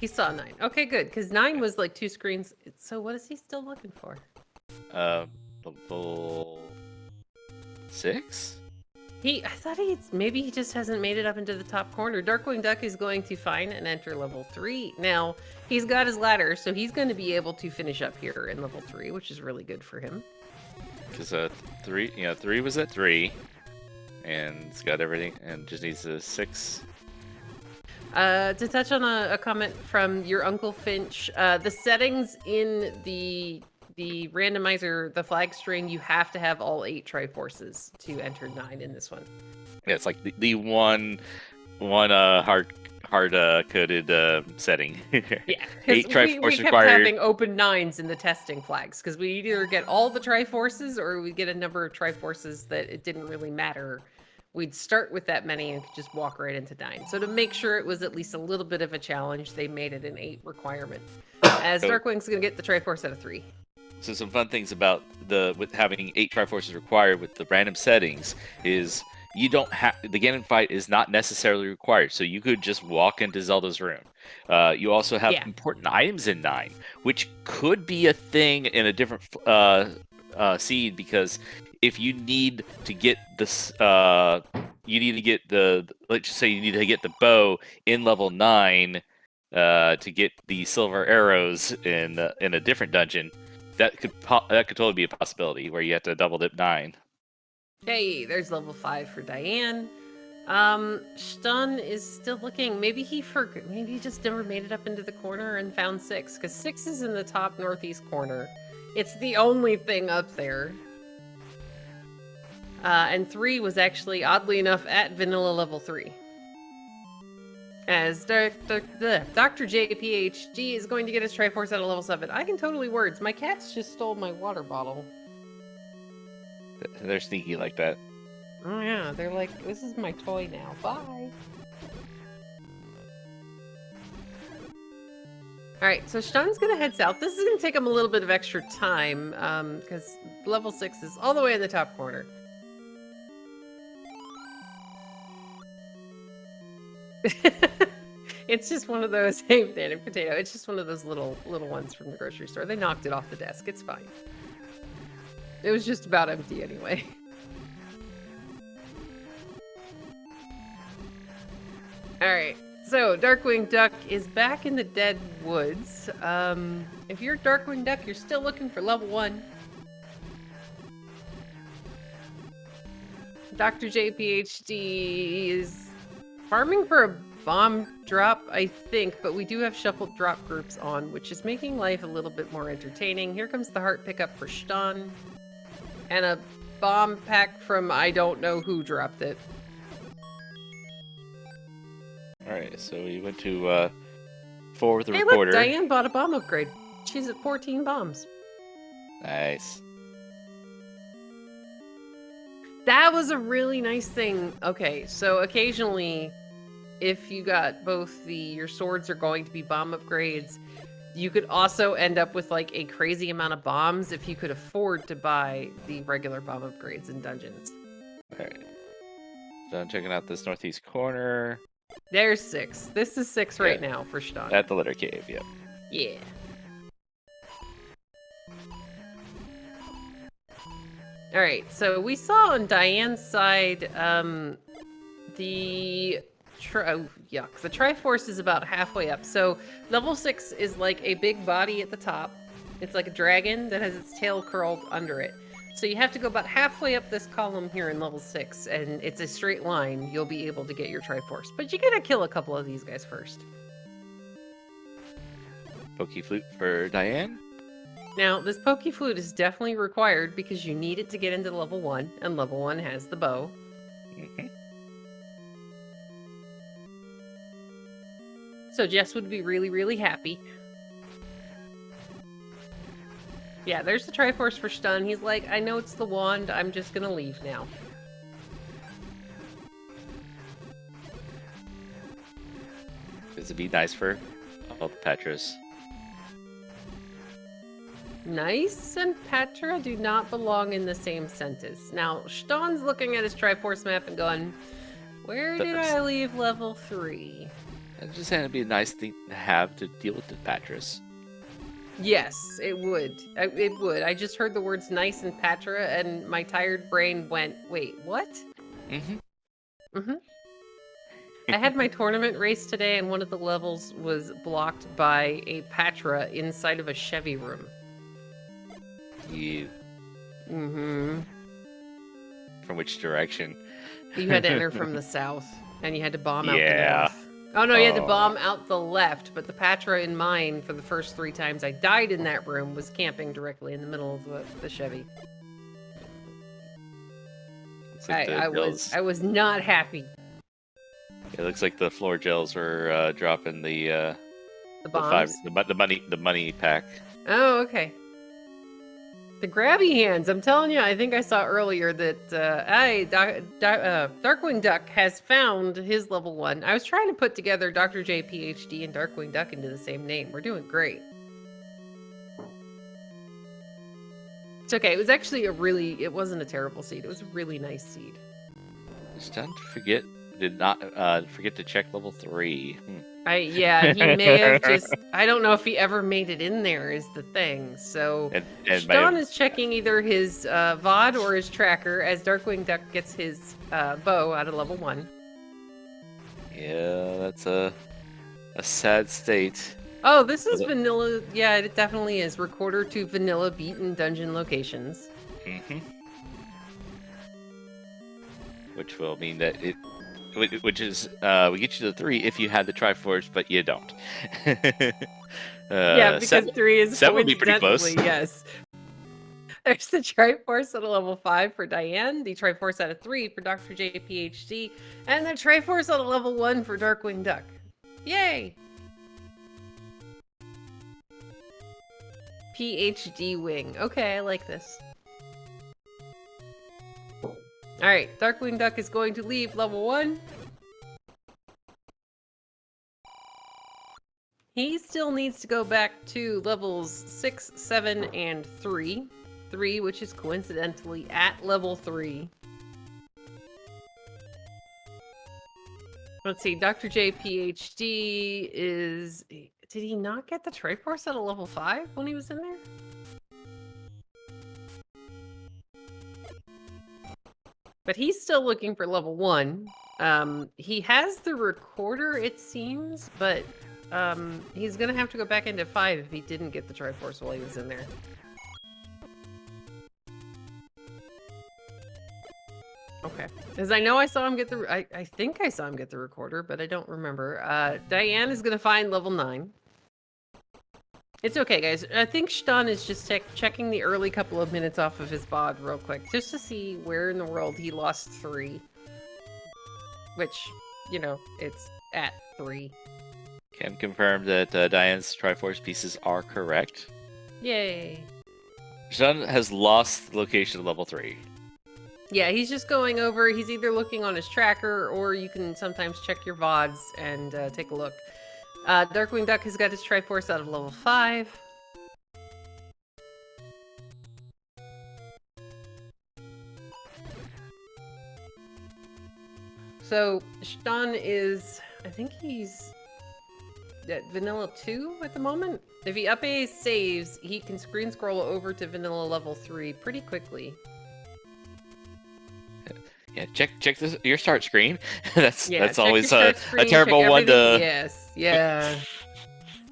He saw 9. Okay, good, because 9 was like 2 screens. So what is he still looking for? Level 6? I thought maybe he just hasn't made it up into the top corner. Darkwing Duck is going to find and enter level 3. Now, he's got his ladder, so he's going to be able to finish up here in level 3, which is really good for him. Because 3 was at 3, and it's got everything, and just needs a 6. To touch on a comment from your Uncle Finch, the settings in the randomizer, the flag string, you have to have all 8 Triforces to enter 9 in this one. Yeah, it's like the one hard coded setting. Yeah, 8 Triforce we kept required. having open 9s in the testing flags because we either get all the Triforces or we get a number of Triforces that it didn't really matter. We'd start with that many and could just walk right into 9. So to make sure it was at least a little bit of a challenge, they made it an 8 requirement. As So- Darkwing's going to get the Triforce out of 3. So some fun things about with having 8 Triforces required with the random settings is you don't have the Ganon fight is not necessarily required. So you could just walk into Zelda's room. You also have important items in 9, which could be a thing in a different seed, because if you need to get this, you need to get let's just say you need to get the bow in level 9 to get the silver arrows in a different dungeon. That could totally be a possibility where you have to double dip 9. Hey, there's level 5 for Diane. Stun is still looking. Maybe he just never made it up into the corner and found 6, because 6 is in the top northeast corner. It's the only thing up there. And 3 was actually, oddly enough, at vanilla level 3. As Dr. J, PhD, is going to get his Triforce out of level 7. I can totally words. My cats just stole my water bottle. They're sneaky like that. Oh yeah, they're like, this is my toy now. Bye. Alright, so Stun's gonna head south. This is gonna take him a little bit of extra time, because level 6 is all the way in the top corner. It's just one of those, hey, banana potato. It's just one of those little ones from the grocery store. They knocked it off the desk. It's fine. It was just about empty anyway. Alright, so Darkwing Duck is back in the dead woods. If you're Darkwing Duck, you're still looking for level 1. Dr. J, PhD is farming for a bomb drop, I think, but we do have shuffled drop groups on, which is making life a little bit more entertaining. Here comes the heart pickup for Stan. And a bomb pack from I don't know who dropped it. Alright, so we went to 4 with the Hey, recorder. look, Diane bought a bomb upgrade. She's at 14 bombs. Nice. That was a really nice thing. Okay, so occasionally, if you got both your swords are going to be bomb upgrades, you could also end up with like a crazy amount of bombs if you could afford to buy the regular bomb upgrades in dungeons. Alright. So I'm checking out this northeast corner. There's 6. This is 6 right now for Stan. At the litter cave, yep. Yeah. Alright, so we saw on Diane's side, the Triforce is about halfway up. So level 6 is like a big body at the top. It's like a dragon that has its tail curled under it. So you have to go about halfway up this column here in level 6, and it's a straight line. You'll be able to get your Triforce. But you gotta kill a couple of these guys first. Pokey Flute for Diane. Now, this Pokey Flute is definitely required because you need it to get into level 1, and level 1 has the bow. Mm-hmm. So Jess would be really, really happy. Yeah, there's the Triforce for Stun. He's like, I know it's the wand, I'm just gonna leave now. This would be nice for all the Petras. Nice and Petra do not belong in the same sentence. Now, Stan's looking at his Triforce map and going, where did I leave level 3? It just had to be a nice thing to have to deal with the Petras. Yes, it would. It would. I just heard the words nice and Patra, and my tired brain went, wait, what? Mm-hmm. Mm-hmm. I had my tournament race today, and one of the levels was blocked by a Patra inside of a Chevy room. You, Mm-hmm. from which direction? You had to enter from the south, and you had to bomb out the Yeah. north. Oh no, you had to Oh. bomb out the left, but the Patra in mine, for the first 3 times I died in that room, was camping directly in the middle of the Chevy. Looks like the I gels. was not happy. It looks like the floor gels were dropping The the bombs. the money pack. Oh, okay. The grabby hands. I'm telling you, I think I saw earlier that Darkwing Duck has found his level 1. I was trying to put together Dr. J PhD and Darkwing Duck into the same name. We're doing great. It's okay. It was actually it wasn't a terrible seed. It was a really nice seed. Just don't forget, did not forget to check level 3. Yeah, he may have just, I don't know if he ever made it in there is the thing. So And Sean is checking either his VOD or his tracker as Darkwing Duck gets his bow out of level 1. yeah, that's a sad state. Oh, this is vanilla. Yeah, it definitely is. Recorder to vanilla beat in dungeon locations. Mm-hmm. Which will mean that which is we get you to 3 if you had the Triforce, but you don't. Yeah, because 3 is 7 would be pretty close. coincidentally, yes. There's the Triforce at a level 5 for Diane, the Triforce at a 3 for Dr. J PhD, and the Triforce at a level 1 for Darkwing Duck. Yay! PhD wing. Okay, I like this. Alright, Darkwing Duck is going to leave level 1. He still needs to go back to levels 6, 7, and 3. 3, which is coincidentally at level 3. Let's see, Dr. J PhD is... Did he not get the Triforce at a level 5 when he was in there? But he's still looking for level 1. He has the recorder, it seems, but he's gonna have to go back into 5 if he didn't get the Triforce while he was in there. Okay. Because I know I saw him get the... I think I saw him get the recorder, but I don't remember. Diane is gonna find level 9. It's okay, guys. I think Stan is just checking the early couple of minutes off of his VOD real quick, just to see where in the world he lost 3. Which, you know, it's at 3. Can confirm that Diane's Triforce pieces are correct. Yay. Sean has lost the location of level 3. Yeah, he's just going over. He's either looking on his tracker, or you can sometimes check your VODs and take a look. Darkwing Duck has got his Triforce out of level 5. So, Sean is... I think he's at Vanilla 2 at the moment. If he up A saves, he can screen scroll over to Vanilla level 3 pretty quickly. Yeah, check this your start screen. that's check always your a screen, terrible one to. Yes, yeah.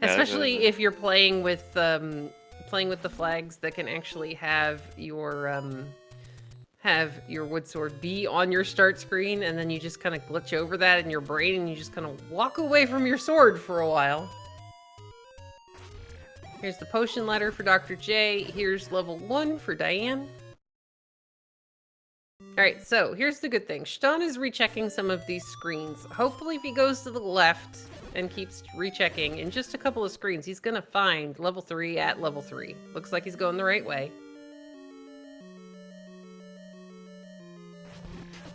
Especially if you're playing with the flags that can actually have your wood sword be on your start screen, and then you just kind of glitch over that in your brain, and you just kind of walk away from your sword for a while. Here's the potion letter for Dr. J. Here's level 1 for Diane. Alright, so here's the good thing. Stan is rechecking some of these screens. Hopefully if he goes to the left and keeps rechecking, in just a couple of screens, he's gonna find level 3 at level 3. Looks like he's going the right way.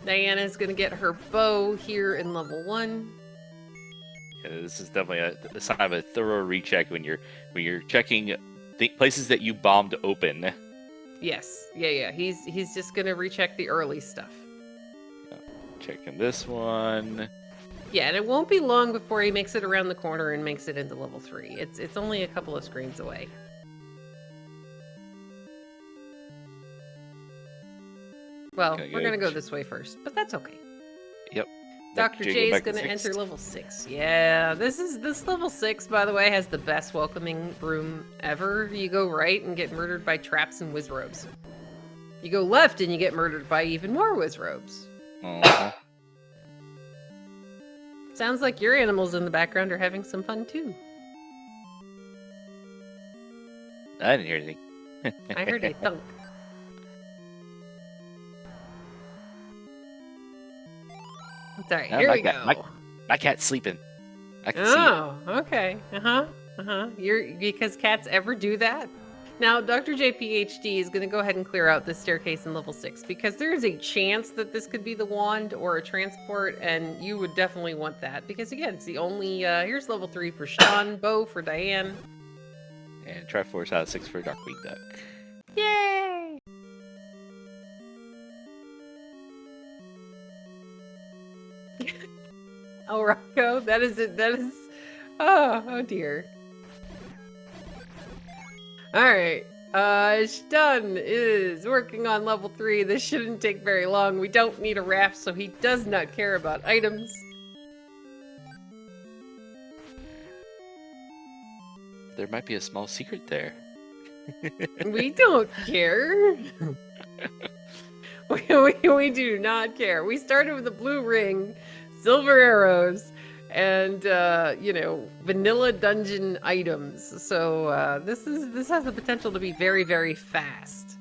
Diana's gonna get her bow here in level 1. Yeah, this is definitely a sign of a thorough recheck when you're checking places that you bombed open. Yes, yeah. He's just gonna recheck the early stuff. Checking this one. Yeah, and it won't be long before he makes it around the corner and makes it into level 3. It's only a couple of screens away. Well, Gonna we're gonna go ch- this way first, but that's okay. Yep. Dr. J J go is back to gonna enter 6. level 6. Yeah, this level 6, by the way, has the best welcoming room ever. You go right and get murdered by traps and wizrobes. You go left and you get murdered by even more wizrobes. Uh-huh. Sounds like your animals in the background are having some fun too. I didn't hear anything. I heard a thunk. It's alright, No, here my we cat, go. my cat's sleeping. I can see it. Oh, okay. Because cats ever do that? Now, Dr. J PhD is going to go ahead and clear out this staircase in level 6 because there is a chance that this could be the wand or a transport, and you would definitely want that because, again, it's the only. Here's level 3 for Sean, Bo for Diane. And Triforce out of 6 for Darkwing Duck. Yay! Oh, Rocco, that is it. That is. Oh dear. Alright. Stun is working on level 3. This shouldn't take very long. We don't need a raft, so he does not care about items. There might be a small secret there. We don't care. we do not care. We started with a blue ring, silver arrows, and vanilla dungeon items. So this has the potential to be very, very fast.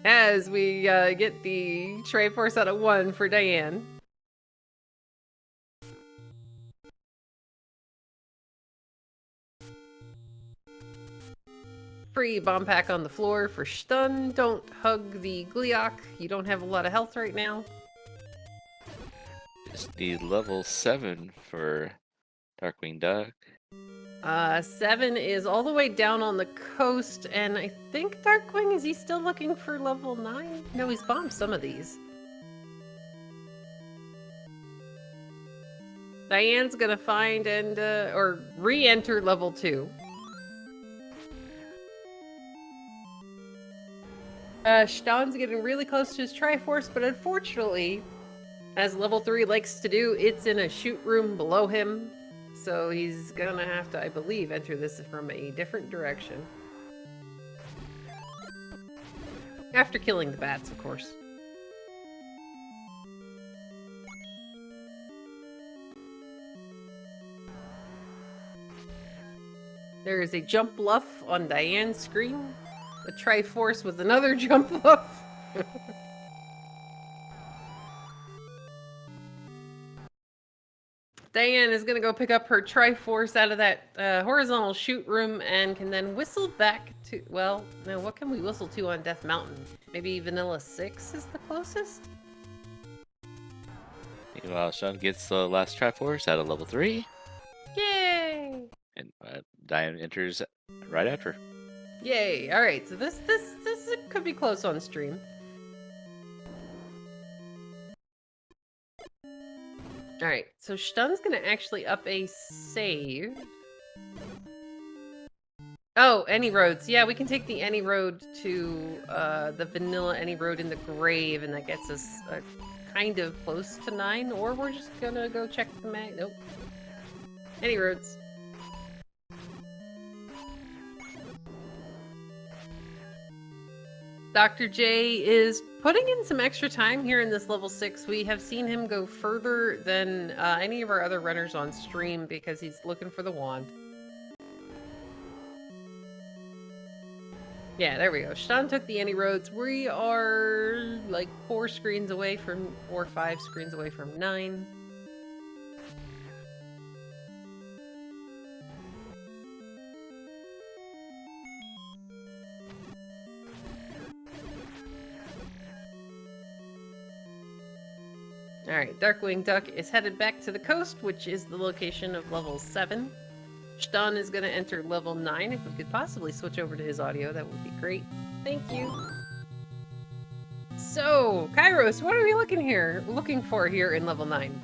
As we get the Triforce out of 1 for Diane. Free bomb pack on the floor for stun. Don't hug the Gleeok. You don't have a lot of health right now. Just need level 7 for Darkwing Duck. 7 is all the way down on the coast, and I think Darkwing, is he still looking for level 9? No, he's bombed some of these. Diane's gonna find and, or re-enter level 2. Stan's getting really close to his Triforce, but unfortunately, as level 3 likes to do, it's in a shoot room below him. So he's gonna have to, I believe, enter this from a different direction. After killing the bats, of course. There is a jump bluff on Diane's screen. A Triforce with another jump bluff. Diane is going to go pick up her Triforce out of that horizontal shoot room and can then whistle back to... Well, no, what can we whistle to on Death Mountain? Maybe Vanilla 6 is the closest? Meanwhile, Sean gets the last Triforce out of level 3. Yay! And Diane enters right after. Yay! All right, so this could be close on stream. All right, so Stun's gonna actually up a save. Oh, any roads. Yeah, we can take the any road to the vanilla any road in the grave, and that gets us kind of close to 9. Or we're just gonna go check the map. Nope. Any roads. Dr. J is putting in some extra time here in this level 6. We have seen him go further than any of our other runners on stream because he's looking for the wand. Yeah, there we go. Stan took the any roads. We are like 4 screens away from, or 5 screens away from 9. Alright, Darkwing Duck is headed back to the coast, which is the location of level 7. Stan is going to enter level 9. If we could possibly switch over to his audio, that would be great. Thank you. So, Kairos, what are we looking for here in level 9?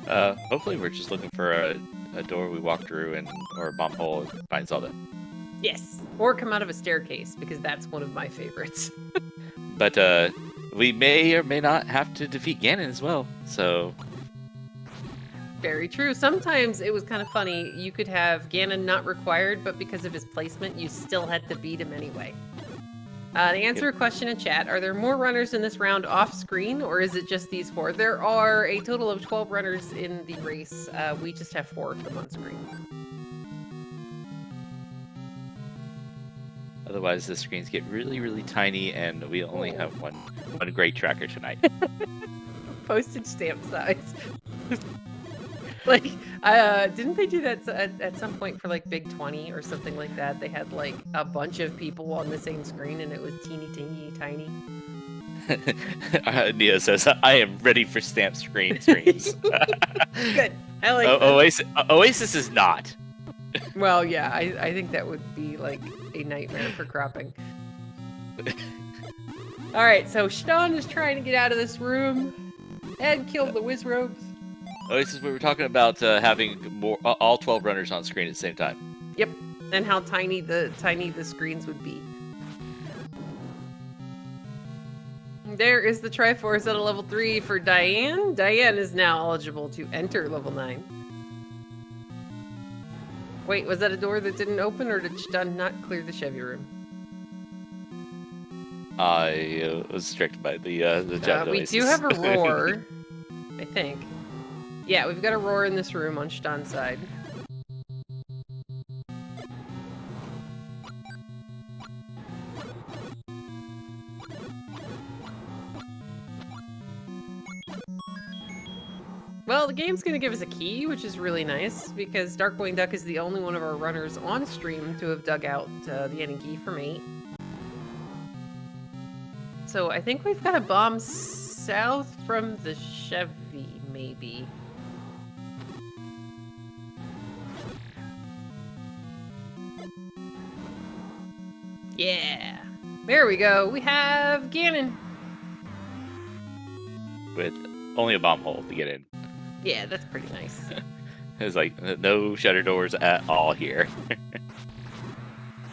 Hopefully we're just looking for a door we walk through or a bomb hole and find Zelda. Yes, or come out of a staircase, because that's one of my favorites. But we may or may not have to defeat Ganon as well. So Very true. Sometimes it was kind of funny. You could have Ganon not required, but because of his placement, you still had to beat him anyway. To answer a question in chat, are there more runners in this round off screen, or is it just these 4? There are a total of 12 runners in the race. We just have 4 of them on screen. otherwise, the screens get really, really tiny, and we only have one great tracker tonight. Postage stamp size. Like, didn't they do that at some point for like Big 20 or something like that? They had like a bunch of people on the same screen and it was teeny tiny. Nia says, "I am ready for stamp screens." Good. I like that. Oasis is not. Well, yeah, I think that would be like a nightmare for cropping. All right, so Sean is trying to get out of this room and kill the Wizrobes. Oasis, we were talking about having all 12 runners on screen at the same time. Yep, and how tiny the screens would be. There is the Triforce at a level 3 for Diane. Diane is now eligible to enter level 9. Wait, was that a door that didn't open, or did Stun not clear the Chevy room? I was distracted by the jet. We do have a roar, I think. Yeah, we've got a roar in this room on Stan's side. Well, the game's going to give us a key, which is really nice, because Darkwing Duck is the only one of our runners on stream to have dug out the ending key from 8. So I think we've got a bomb south from the Chevy, maybe. Yeah. There we go. We have Ganon. With only a bomb hole to get in. Yeah, that's pretty nice. It's like no shutter doors at all here.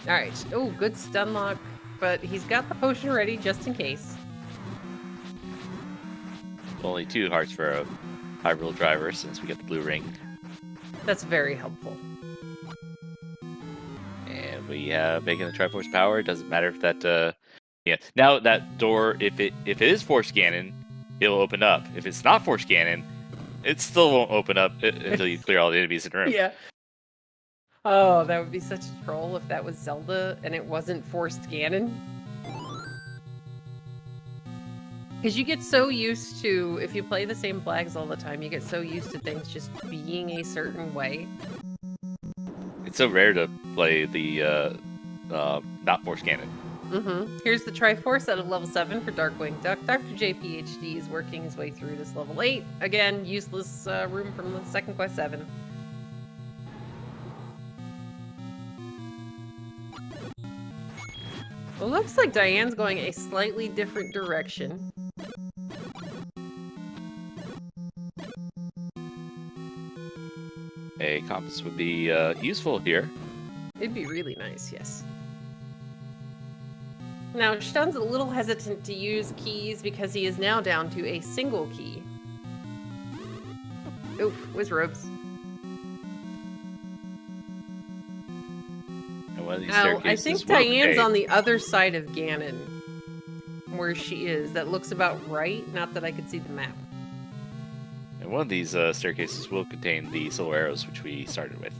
Alright. Oh, good stun lock. But he's got the potion ready just in case. Only 2 hearts for a Hyrule driver since we get the blue ring. That's very helpful. And we have making the Triforce power. It doesn't matter if that yeah. Now that door, if it is Force Ganon, it'll open up. If it's not Force Ganon, it still won't open up until you clear all the enemies in the room. Yeah. Oh, that would be such a troll if that was Zelda and it wasn't Forced Ganon. Because you get so used to, if you play the same flags all the time, you get so used to things just being a certain way. It's so rare to play the not Force Ganon. Here's the Triforce at a level 7 for Darkwing Duck. Dr. J PhD is working his way through this level 8. Again, useless room from the second quest 7. Well, looks like Diane's going a slightly different direction. A compass would be useful here. It'd be really nice, yes. Now, Stun's a little hesitant to use keys because he is now down to a single key. Oof, Wizrobes. And one of these Now, I staircases think will Diane's contain- on the other side of Ganon, where she is. That looks about right, not that I could see the map. And one of these staircases will contain the solar arrows, which we started with.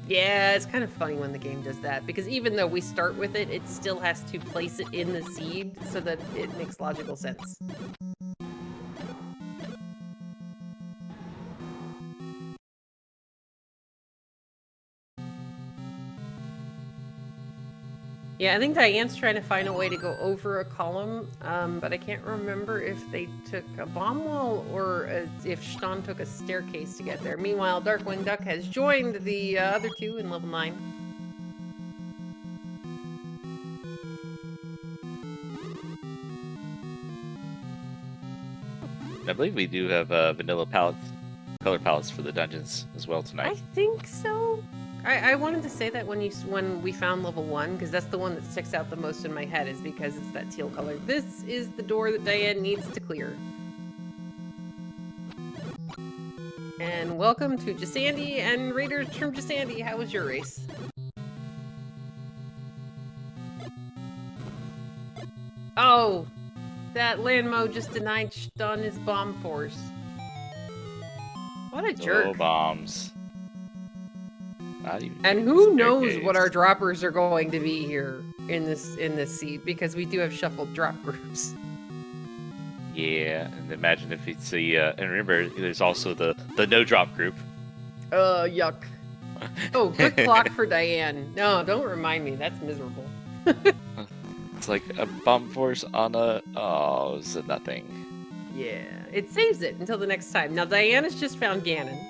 Yeah, it's kind of funny when the game does that, because even though we start with it, it still has to place it in the seed so that it makes logical sense. Yeah, I think Diane's trying to find a way to go over a column, but I can't remember if they took a bomb wall or if Stan took a staircase to get there. Meanwhile, Darkwing Duck has joined the other two in level 9. I believe we do have vanilla color palettes for the dungeons as well tonight. I think so. I wanted to say that when we found level 1, because that's the one that sticks out the most in my head, is because it's that teal color. This is the door that Diane needs to clear. And welcome to Jasandi and Raiders from Jasandi. How was your race? Oh, that Landmo just denied Stun his bomb force. What a jerk. Oh, bombs. Not even And who knows staircase. what our droppers are going to be here in this seat, because we do have shuffled drop groups. Yeah, and imagine if it's the and remember there's also the no drop group. Yuck. Oh, quick clock for Diane. No, don't remind me. That's miserable. It's like a bomb force on a it's a nothing. Yeah, it saves it until the next time. Now Diana's just found Ganon.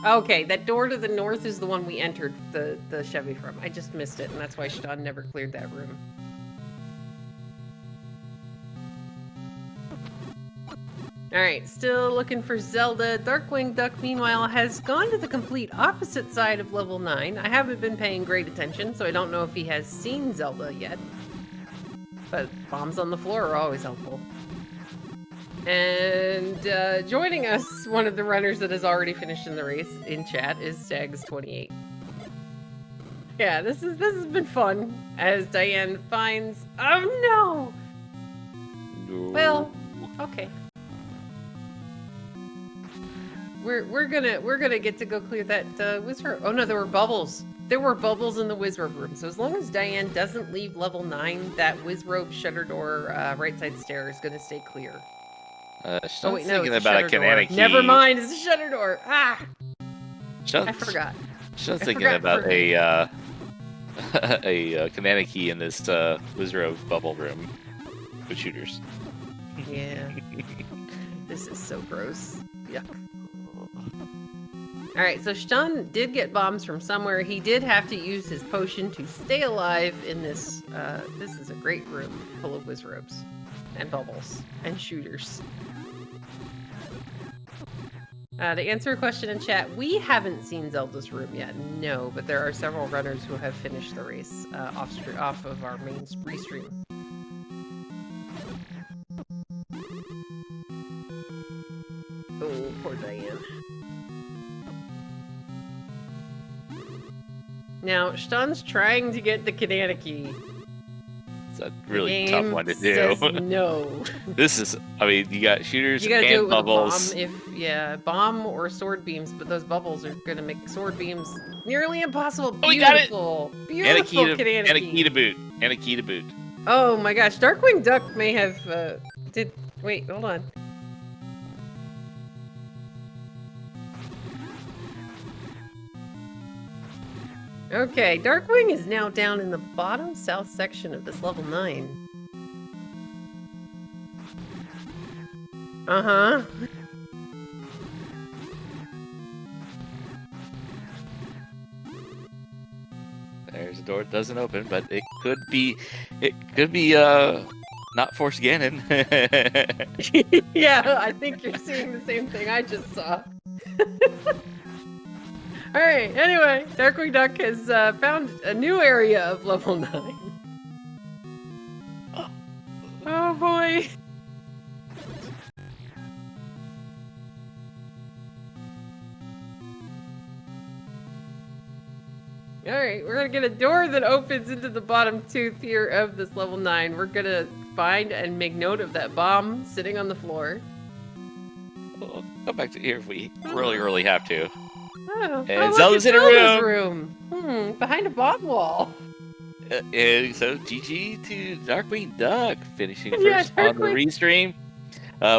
Okay, that door to the north is the one we entered the Chevy from. I just missed it, and that's why Sean never cleared that room. Alright, still looking for Zelda. Darkwing Duck, meanwhile, has gone to the complete opposite side of level 9. I haven't been paying great attention, so I don't know if he has seen Zelda yet. But bombs on the floor are always helpful. And joining us, one of the runners that has already finished in the race in chat is Stags28. Yeah, this has been fun as Diane finds. Oh no! Well, okay. We're gonna get to go clear that Wizrobe. Oh no, there were bubbles. There were bubbles in the Wizrobe room. So as long as Diane doesn't leave level 9, that Wizrobe shutter door right side stair is gonna stay clear. Oh wait, no, thinking it's a about a shutter door. Kanana key. Never mind, it's a shutter door. Ah, Sean's, I forgot. Sean's I thinking forgot about for- a Kanana key in this Wizrobe bubble room with shooters. Yeah. This is so gross. Yuck. Alright, so Stun did get bombs from somewhere. He did have to use his potion to stay alive in this. This is a great room full of Wizrobes and bubbles and shooters. To answer a question in chat, we haven't seen Zelda's room yet, no, but there are several runners who have finished the race off of our main restream. Oh, poor Diane. Now, Stun's trying to get the Kanana key. It's a really The tough game one to do. says no. This is, I mean, you got shooters You gotta and do it with bubbles. a bomb, bomb or sword beams, but those bubbles are gonna make sword beams nearly impossible. Oh, we got it! Beautiful, And a beautiful key to Kanana and a key to boot. And a key to boot. Oh my gosh, Darkwing Duck may have, wait, hold on. Okay, Darkwing is now down in the bottom south section of this level 9. Uh-huh. There's a door that doesn't open, but it could be not Force Ganon. Yeah, I think you're seeing the same thing I just saw. Alright, anyway, Darkwing Duck has found a new area of level 9. Oh boy. Alright, we're gonna get a door that opens into the bottom tooth here of this level 9. We're gonna find and make note of that bomb sitting on the floor. We'll go back to here if we really have to. Oh, And look, Zelda's it's in a Zelda's room. Behind a bomb wall. And so GG to Darkwing Duck, finishing Yeah, first on the Darkwing. restream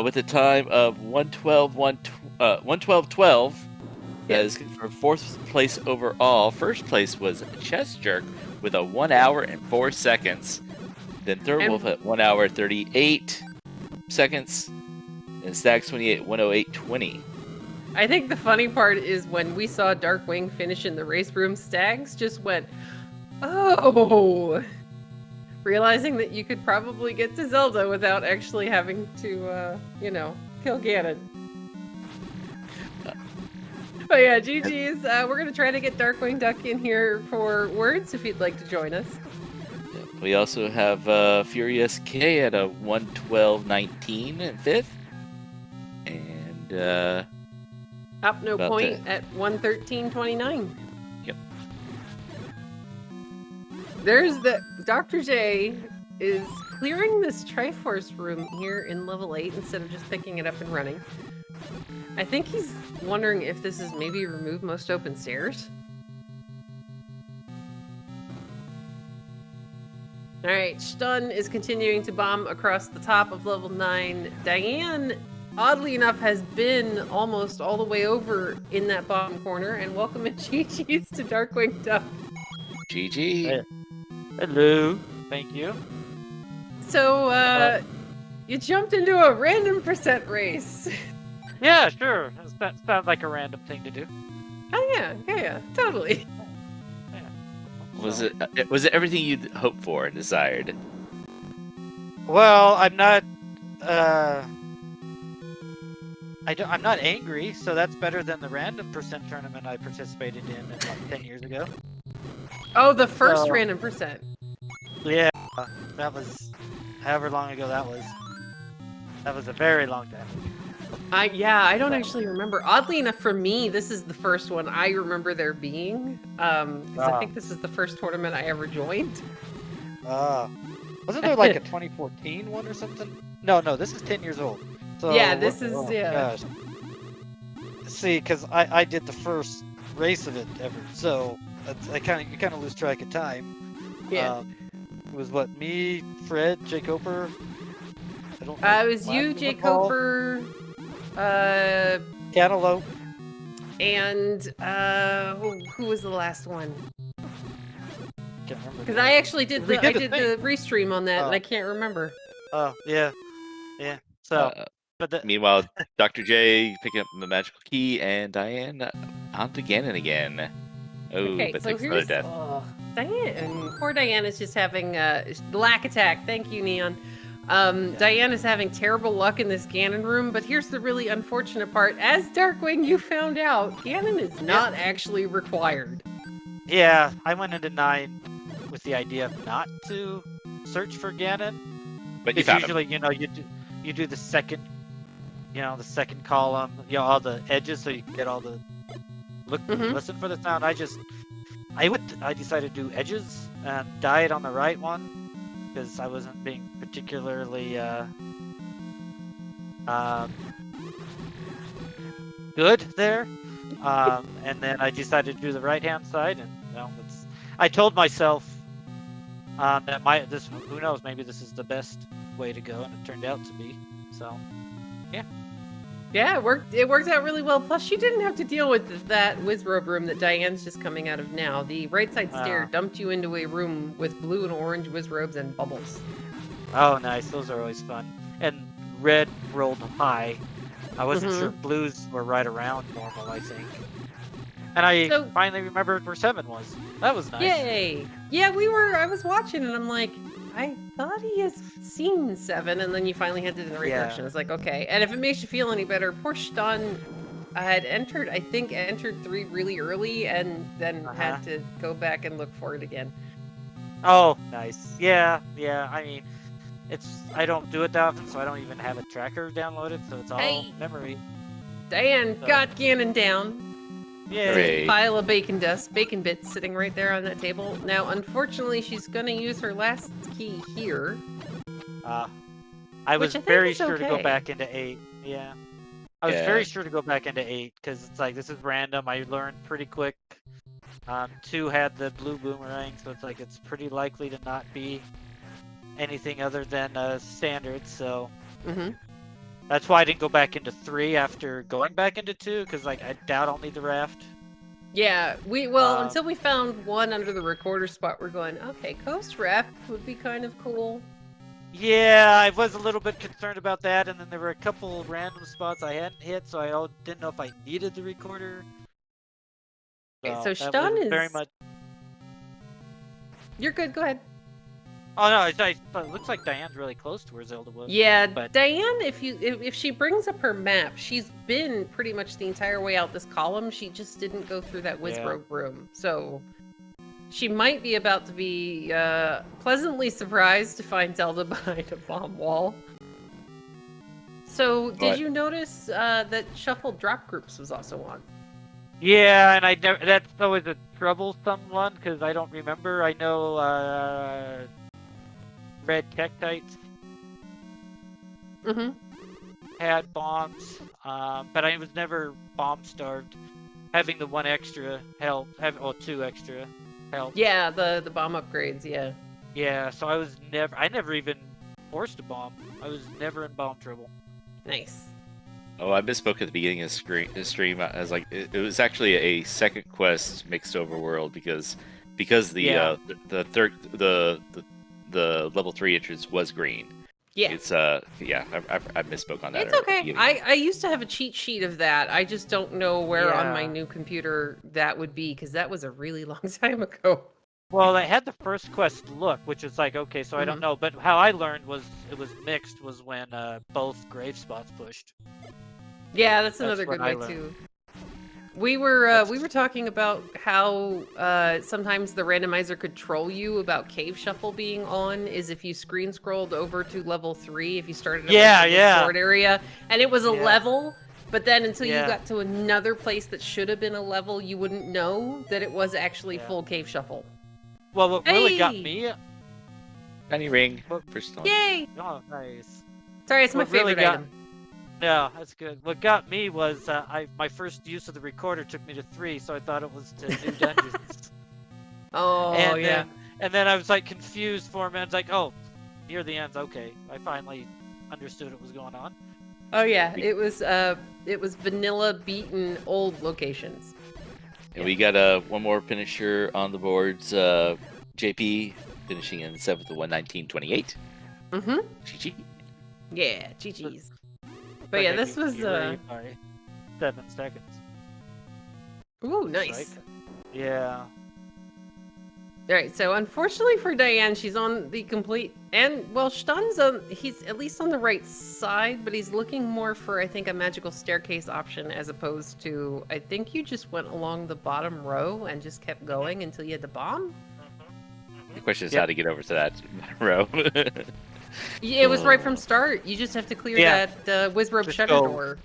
with a time of 112.12. That is for fourth place overall. First place was Chess Jerk with a 1 hour and 4 seconds. Then Third And- Wolf at 1 hour 38 seconds. And Stags 28 108.20. I think the funny part is when we saw Darkwing finish in the race room, Stags just went, oh, realizing that you could probably get to Zelda without actually having to, kill Ganon. But yeah, GG's. We're gonna try to get Darkwing Duck in here for words if you'd like to join us. We also have Furious K at a 112.19 in fifth. And Up no about point that. at 113.29. Yep. There's the Dr. J is clearing this Triforce room here in level 8 instead of just picking it up and running. I think he's wondering if this is maybe remove most open stairs. Alright, Stun is continuing to bomb across the top of level 9. Diane, oddly enough, has been almost all the way over in that bottom corner. And welcome in GG's to Darkwing Duck. GG. Hello. Thank you. So, you jumped into a random percent race. Yeah, sure. That sounds like a random thing to do. Oh yeah, totally. Yeah. Was it everything you'd hoped for and desired? Well, I'm not. I'm not angry, so that's better than the random percent tournament I participated in like 10 years ago. Oh, the first So- random percent. Yeah, that was however long ago that was. That was a very long time. I don't actually remember. Oddly enough, for me, this is the first one I remember there being. Because I think this is the first tournament I ever joined. Wasn't there like a 2014 one or something? No, this is 10 years old. So Yeah, this is yeah. Gosh. See, because I did the first race of it ever, so you kind of lose track of time. Yeah. It was what, me, Fred, Jake Oper. I don't know. It was you, Jay Coper, Cantaloupe. and who was the last one? Can't remember. Because I actually did We the did I the did thing. the restream on that, and Oh. I can't remember. Oh, yeah. So, but Meanwhile, Dr. J picking up the magical key, and Diane on to Ganon again. Oh, Okay, but so takes another here's death. Diane. Poor Diane is just having lack attack. Thank you, Neon. Diane is having terrible luck in this Ganon room, but here's the really unfortunate part. As Darkwing, you found out Ganon is not actually required. yeah, I went into 9 with the idea of not to search for Ganon. But you It's found him. usually, you do the second, the second column, all the edges, so you can get all the listen for the sound. I decided to do edges and died on the right one because I wasn't being particularly good there. And then I decided to do the right hand side, and I told myself that who knows, maybe this is the best way to go, and it turned out to be. So Yeah, it worked out really well. Plus, you didn't have to deal with that Wizrobe room that Diane's just coming out of now. The right side stair dumped you into a room with blue and orange Wizrobes and bubbles. oh, nice, those are always fun. And red rolled high. I wasn't sure if blues were right around normal, I think. And I finally remembered where 7 was. That was nice. Yay! Yeah, I was watching and I'm like, I thought he has seen 7, and then you finally headed in the right direction. It's like, okay. And if it makes you feel any better, poor Stun had entered 3 really early and then had to go back and look for it again. Oh, nice. Yeah. I mean, I don't do it that often, so I don't even have a tracker downloaded, so it's all memory. Diane got Ganon down. Yeah. There's a pile of bacon bits sitting right there on that table. Now, unfortunately, she's gonna use her last key here. I was very sure to go back into 8. Yeah. I was very sure to go back into 8, because it's like, this is random. I learned pretty quick. 2 had the blue boomerang, so it's like, it's pretty likely to not be anything other than standard, so... That's why I didn't go back into 3 after going back into 2, because like I doubt I'll need the raft. Yeah, until we found 1 under the recorder spot, we're going, okay, Coast Raft would be kind of cool. Yeah, I was a little bit concerned about that, and then there were a couple random spots I hadn't hit, so I didn't know if I needed the recorder. Okay, so Stun is... very much... You're good, go ahead. Oh no, it looks like Diane's really close to where Zelda was. Yeah, but... Diane, if she brings up her map, she's been pretty much the entire way out this column. She just didn't go through that Wizrobe room, so she might be about to be pleasantly surprised to find Zelda behind a bomb wall. So, did you notice that Shuffle Drop Groups was also on? Yeah, and that's always a troublesome one because I don't remember. I know Red Tektites had bombs, but I was never bomb starved. Having the one extra help, two extra help. Yeah, the bomb upgrades. Yeah. Yeah, so I never even forced a bomb. I was never in bomb trouble. Nice. Oh, I misspoke at the beginning of the stream. I was like, it was actually a second quest mixed overworld because the level 3 entrance was green. Yeah. It's I misspoke on that. It's okay. I used to have a cheat sheet of that. I just don't know where on my new computer that would be because that was a really long time ago. Well, I had the first quest look, which is like, okay, so I don't know. But how I learned was it was mixed was when both grave spots pushed. Yeah, that's another good way too. We were talking about how sometimes the randomizer could troll you about cave shuffle being on is if you screen scrolled over to level 3 if you started at the sword area and it was a level, but then until you got to another place that should have been a level, you wouldn't know that it was actually full cave shuffle. Well, what really got me... Penny ring. First one. Yay! Oh, nice. Sorry, it's my favorite item. Yeah, that's good. What got me was my first use of the recorder took me to 3, so I thought it was to new dungeons. And then I was like confused for a minute. Like, oh, near the ends. Okay, I finally understood what was going on. Oh yeah, it was vanilla beaten old locations. And we got one more finisher on the boards. JP finishing in 7th with 119.28. GG. Yeah, GG's. But yeah, this was 7 seconds. Ooh, nice. Right? Yeah. Alright, so unfortunately for Diane, she's on the complete Stun's he's at least on the right side, but he's looking more for I think a magical staircase option as opposed to I think you just went along the bottom row and just kept going until you had the bomb. The question is how to get over to that row. It was right from start. You just have to clear that Wizrobe shutter door.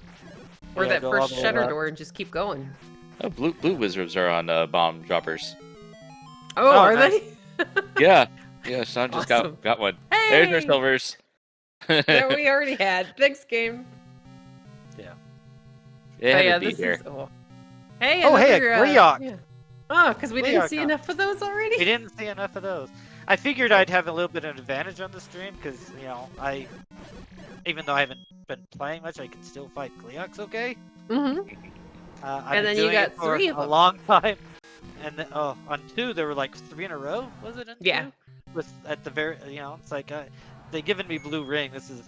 Or that first shutter door and just keep going. Oh, blue Wizrobes are on bomb droppers. Oh, are they? Yeah. Sean just got one. Hey! There's our silvers. That we already had. Thanks, game. Yeah. This is... Hey, a Gleeok! Yeah. Oh, because we didn't see enough of those already? We didn't see enough of those. I figured I'd have a little bit of advantage on the stream because, even though I haven't been playing much, I can still fight Gleeoks okay. And then you got 3 of them. A long time. And then, on 2, there were like 3 in a row, was it? Yeah. At the very, it's like, they've given me blue ring. This is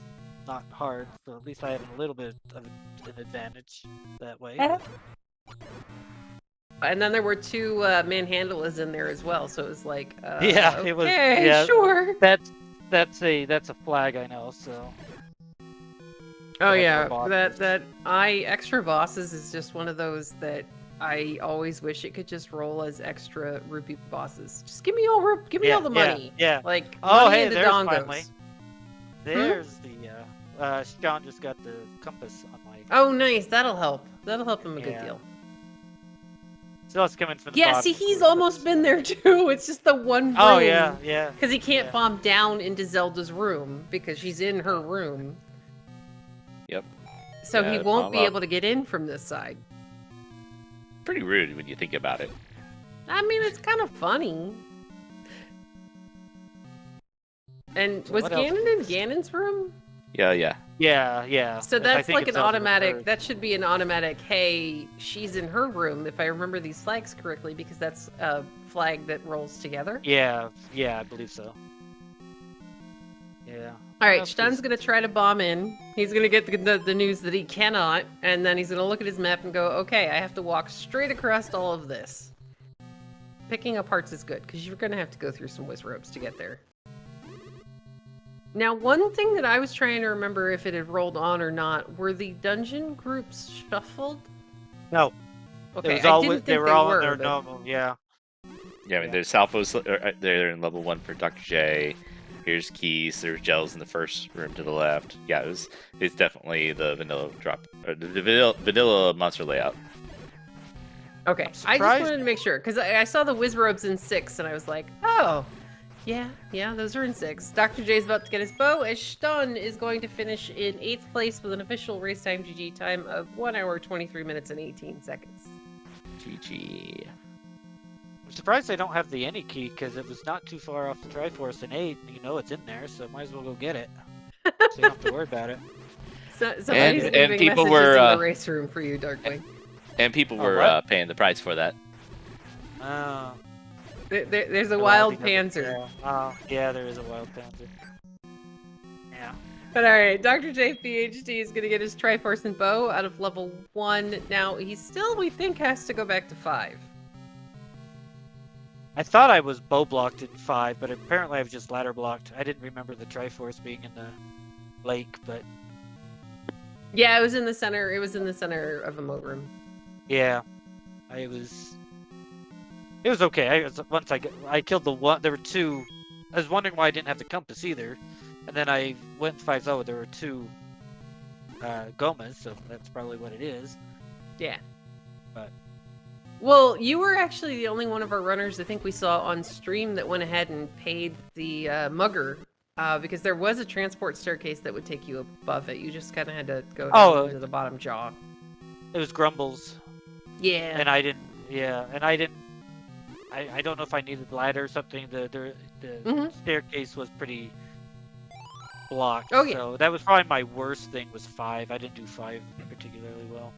not hard, so at least I have a little bit of an advantage that way. And then there were 2 manhandlas in there as well, so it was like, it was. Sure. That's a flag I know. So. Oh yeah, that extra bosses is just one of those that I always wish it could just roll as extra rupee bosses. Just give me all the money. Yeah. Like money into there's dongos. Finally. There's the Sean just got the compass on my. Oh nice, that'll help. That'll help him a good deal. So it's coming from the bottom. See, he's almost been there too. It's just the one room. Oh yeah. Because he can't bomb down into Zelda's room because she's in her room. Yep. So he won't be able to get in from this side. Pretty rude when you think about it. I mean, it's kind of funny. And was Ganon in Ganon's room? Yeah. So that's like an automatic, that should be an automatic, hey, she's in her room, if I remember these flags correctly, because that's a flag that rolls together. Yeah, I believe so. Yeah. Alright, Stun's gonna try to bomb in. He's gonna get the news that he cannot, and then he's gonna look at his map and go, okay, I have to walk straight across all of this. Picking up hearts is good, because you're gonna have to go through some Wizrobes to get there. Now, one thing that I was trying to remember if it had rolled on or not, were the dungeon groups shuffled? No. Okay, I didn't think they were all in their normal, yeah. Yeah, I mean, there's Salvo's, they're in level 1 for Dr. J. Here's keys. There's gels in the first room to the left. Yeah, it's definitely the vanilla drop, or the vanilla monster layout. Okay, I just wanted to make sure because I saw the Wizrobes in 6, and I was like, oh, yeah, those are in 6. Dr. J's about to get his bow, as Stun is going to finish in 8th place with an official race time GG time of 1 hour 23 minutes and 18 seconds. GG. I'm surprised they don't have the any key because it was not too far off the Triforce in 8. You know it's in there, so might as well go get it. So you don't have to worry about it. Somebody's leaving people messages were in the race room for you, Darkwing. And people were paying the price for that. Oh. There's a wild panzer. Yeah, there is a wild panzer. Yeah. But alright, Dr. J PhD is going to get his Triforce and bow out of level 1. Now, he still, we think, has to go back to 5. I thought I was bow blocked in 5, but apparently I've just ladder blocked. I didn't remember the Triforce being in the lake, but... Yeah, it was in the center. It was in the center of a moat room. Yeah. It was okay. Once I killed the one, there were 2. I was wondering why I didn't have the compass either. And then I went 5-0, there were 2 Gomas, so that's probably what it is. Yeah. But... Well, you were actually the only one of our runners I think we saw on stream that went ahead and paid the mugger, because there was a transport staircase that would take you above it. You just kind of had to go down to the bottom jaw. It was Grumbles. Yeah. And I didn't. Yeah, and I didn't. I don't know if I needed ladder or something. The staircase was pretty blocked. Oh yeah. So that was probably my worst thing. Was 5. I didn't do 5 particularly well.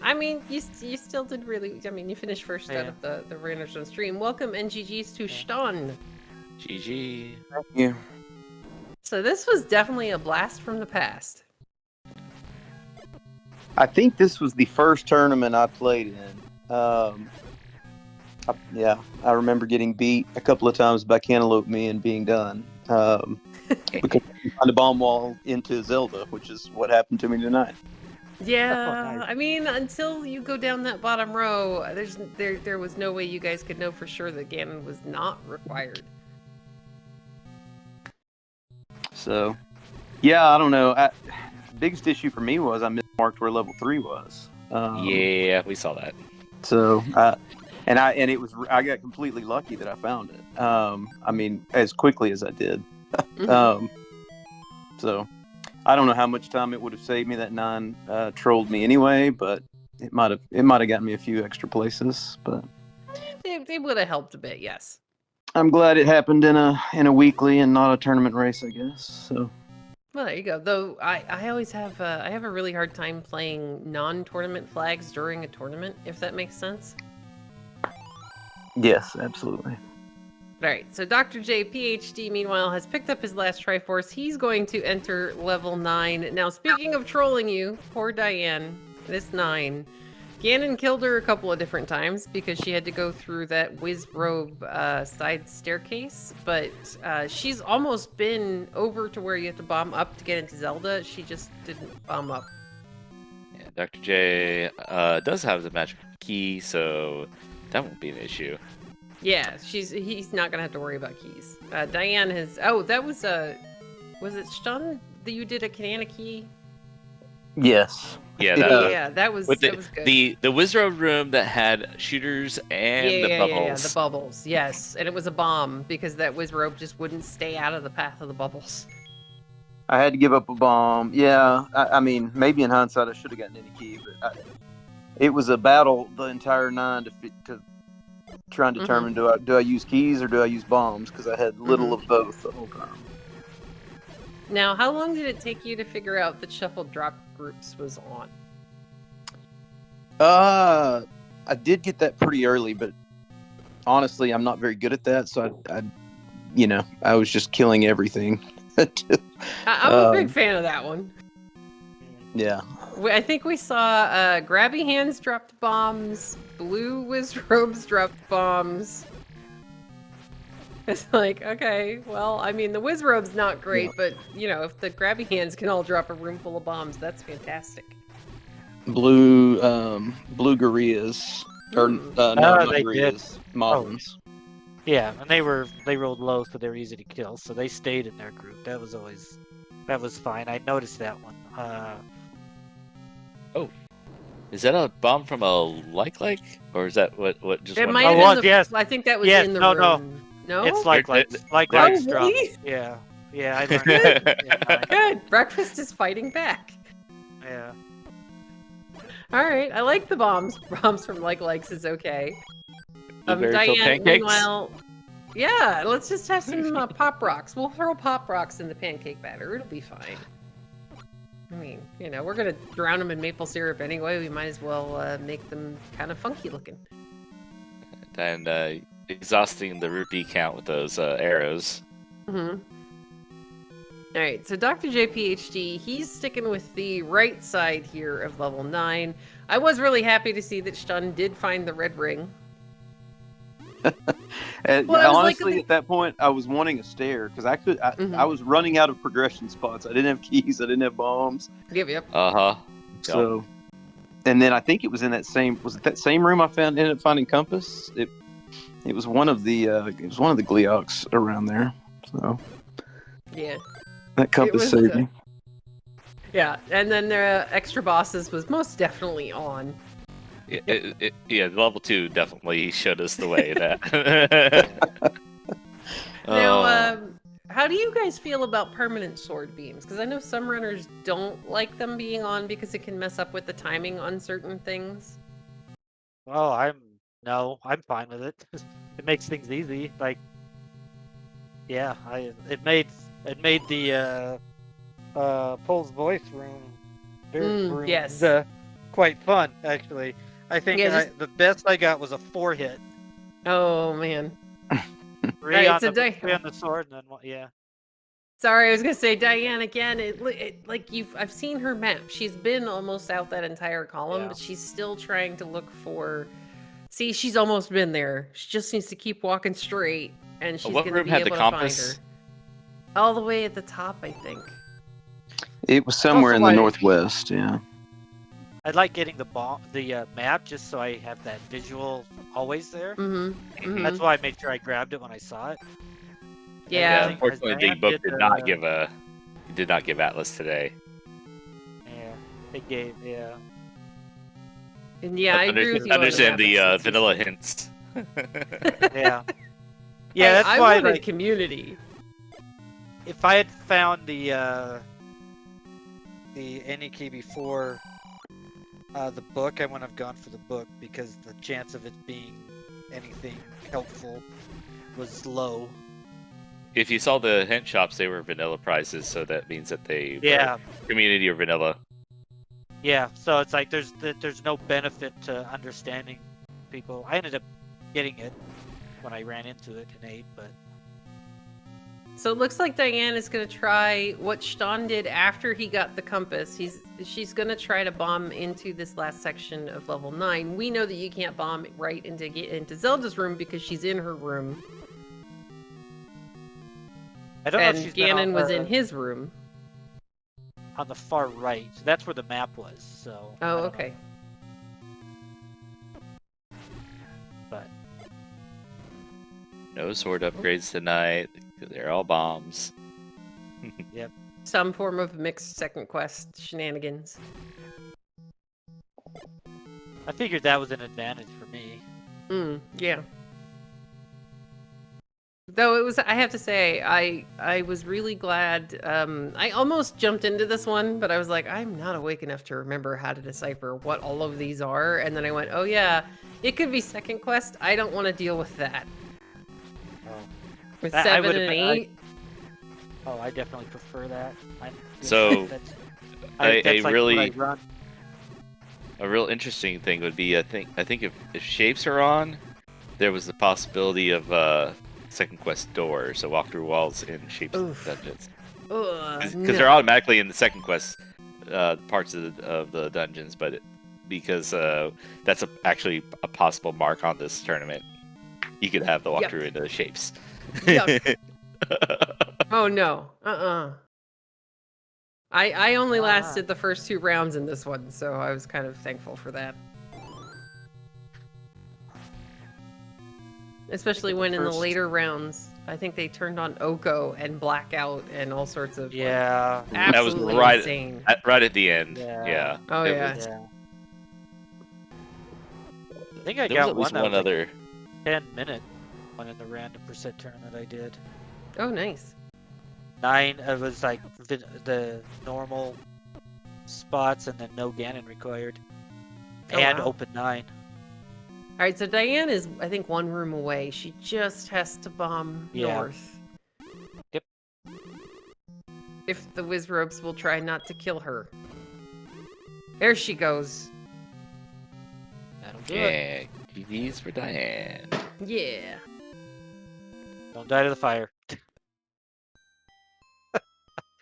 I mean, you still did really. I mean, you finished first out of the runners on stream. Welcome NGGs to Ston. GG. Thank you. So this was definitely a blast from the past. I think this was the first tournament I played in. I remember getting beat a couple of times by Cantaloupe Me and being done. Because I found a bomb wall into Zelda, which is what happened to me tonight. Yeah, I mean, until you go down that bottom row, there was no way you guys could know for sure that Ganon was not required. So, yeah, I don't know. Biggest issue for me was I mismarked where level 3 was. Yeah, we saw that. So, I got completely lucky that I found it. I mean, as quickly as I did. So, I don't know how much time it would have saved me. That 9 trolled me anyway, but it might have gotten me a few extra places. But they would have helped a bit, yes. I'm glad it happened in a weekly and not a tournament race, I guess. So. Well, there you go. Though I always have I have a really hard time playing non-tournament flags during a tournament, if that makes sense. Yes, absolutely. All right, so Dr. J, PhD, meanwhile, has picked up his last Triforce. He's going to enter level 9. Now, speaking of trolling you, poor Diane, this 9. Ganon killed her a couple of different times because she had to go through that Wizrobe side staircase, but she's almost been over to where you have to bomb up to get into Zelda. She just didn't bomb up. Yeah, Dr. J does have the magic key, so that won't be an issue. Yeah, he's not gonna have to worry about keys. Diane has. Oh, that was it Stun that you did a Kanana key? Yes. Yeah, that was good. The Wizrobe room that had shooters and the bubbles. Yeah, the bubbles. Yes, and it was a bomb because that Wizrobe just wouldn't stay out of the path of the bubbles. I had to give up a bomb. Yeah, I mean, maybe in hindsight I should have gotten any key, but it was a battle the entire 9 to try and determine do I use keys or do I use bombs, because I had little of both the whole time. Now, how long did it take you to figure out that shuffled drop groups was on? I did get that pretty early, but honestly, I'm not very good at that, so I was just killing everything. I'm a big fan of that one. Yeah. I think we saw Grabby Hands dropped bombs, Blue Wizrobes dropped bombs. It's like, okay, well, I mean, the whiz robe's not great, but you know, if the grabby hands can all drop a room full of bombs, that's fantastic. Blue gorillas, or no, not they gorillas, moblins. Yeah, and they rolled low, so they were easy to kill. So they stayed in their group. That was fine. I noticed that one. Is that a bomb from a like, or is that what just It one? might Oh, have well, been the. yes. I think that was Yes, in the no, room. No, It's like Oh, stuff. really? Yeah, I learned that. Yeah, Good. Breakfast is fighting back. yeah. All right, I like the bombs. Bombs from likes is okay. Blueberry-filled Diane, pancakes? meanwhile, yeah, let's just have some pop rocks. We'll throw pop rocks in the pancake batter. It'll be fine. I mean, you know, we're gonna drown them in maple syrup anyway. We might as well make them kind of funky looking. And exhausting the rupee count with those arrows. Mm-hmm. All right, so Dr. J PhD, he's sticking with the right side here of level 9. I was really happy to see that Stun did find the red ring. And Well, honestly, at that point, I was wanting a stair because I was running out of progression spots. I didn't have keys. I didn't have bombs. Yep. Uh-huh. So, and then I think it was in that same room I ended up finding compass. It was one of the Gleoks around there. So Yeah. that compass saved me. Yeah, and then the extra bosses was most definitely on. Yeah, level 2 definitely showed us the way. Now, how do you guys feel about permanent sword beams? Because I know some runners don't like them being on because it can mess up with the timing on certain things. Oh, I'm fine with it. It makes things easy. Like, yeah, it made the Pole's voice room yes. Quite fun actually. I think the best I got was a 4-hit. Oh man. Three on the sword, and then one, yeah. Sorry, I was gonna say Diane again. I've seen her map. She's been almost out that entire column, but she's still trying to look for. See, she's almost been there. She just needs to keep walking straight, and she's gonna be able to find her. All the way at the top, I think. It was somewhere in the northwest. Yeah. I'd like getting the map just so I have that visual always there. Mm-hmm. That's why I made sure I grabbed it when I saw it. Yeah. Unfortunately, the book did not give Atlas today. Yeah, it gave. Yeah. And yeah, I agree with you. Understand the vanilla hints. Yeah. Yeah, that's I why. Wanted community. If I had found the any key before the book, I wouldn't have gone for the book because the chance of it being anything helpful was low. If you saw the hint shops, they were vanilla prizes, so that means that they were community or vanilla. Yeah, so it's like there's no benefit to understanding people. I ended up getting it when I ran into it in 8, but. So it looks like Diane is going to try what Stan did after he got the compass. She's going to try to bomb into this last section of level 9. We know that you can't bomb right into Zelda's room because she's in her room. I don't know if she's Ganon was in his room. On the far right. That's where the map was, so. Oh, okay. But. No sword upgrades tonight. They're all bombs. Yep. Some form of mixed second quest shenanigans. I figured that was an advantage for me. Yeah. Though it was, I have to say, I was really glad. I almost jumped into this one, but I was like, I'm not awake enough to remember how to decipher what all of these are. And then I went, oh yeah, it could be second quest. I don't want to deal with that. With 7 and 8. I definitely prefer that. A real interesting thing would be, I think if shapes are on, there was the possibility of second quest doors, so walk through walls in shapes dungeons. Because they're automatically in the second quest parts of the dungeons, but because that's actually a possible mark on this tournament. You could have the Yuck. walkthrough into shapes. Yuck. Oh no. I only lasted the first 2 rounds in this one, so I was kind of thankful for that. Especially when in the later rounds, I think they turned on Oko and Blackout and all sorts of Yeah. like, absolutely insane. Right at the end. Yeah. Yeah. Oh It yeah. was- I think I there was got at least one one other. 10-minute one in the random percent tournament I did. Oh nice. 9, it was like the normal spots and then no Ganon required. Oh, And wow. open 9. All right, so Diane is, I think, 1 room away. She just has to bomb north. Yep. If the Wizrobes will try not to kill her. There she goes. That'll do it. Yeah. GG's for Diane. Yeah. Don't die to the fire.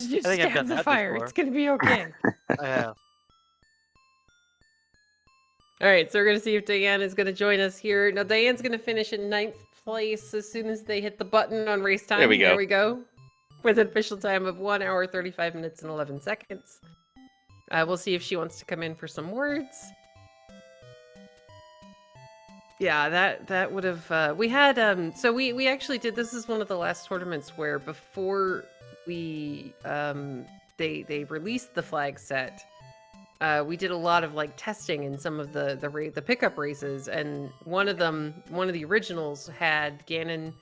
Just think I've stab done the that fire. before. It's gonna be okay. I have. All right, so we're gonna see if Diane is gonna join us here. Now Diane's gonna finish in 9th place as soon as they hit the button on race time. There we go. There we go. With an official time of 1 hour, 35 minutes, and 11 seconds. We'll see if she wants to come in for some words. Yeah, that would have. We had so we actually did. This is one of the last tournaments where before we they released the flag set. We did a lot of like testing in some of the pickup races, and one of the originals had Ganon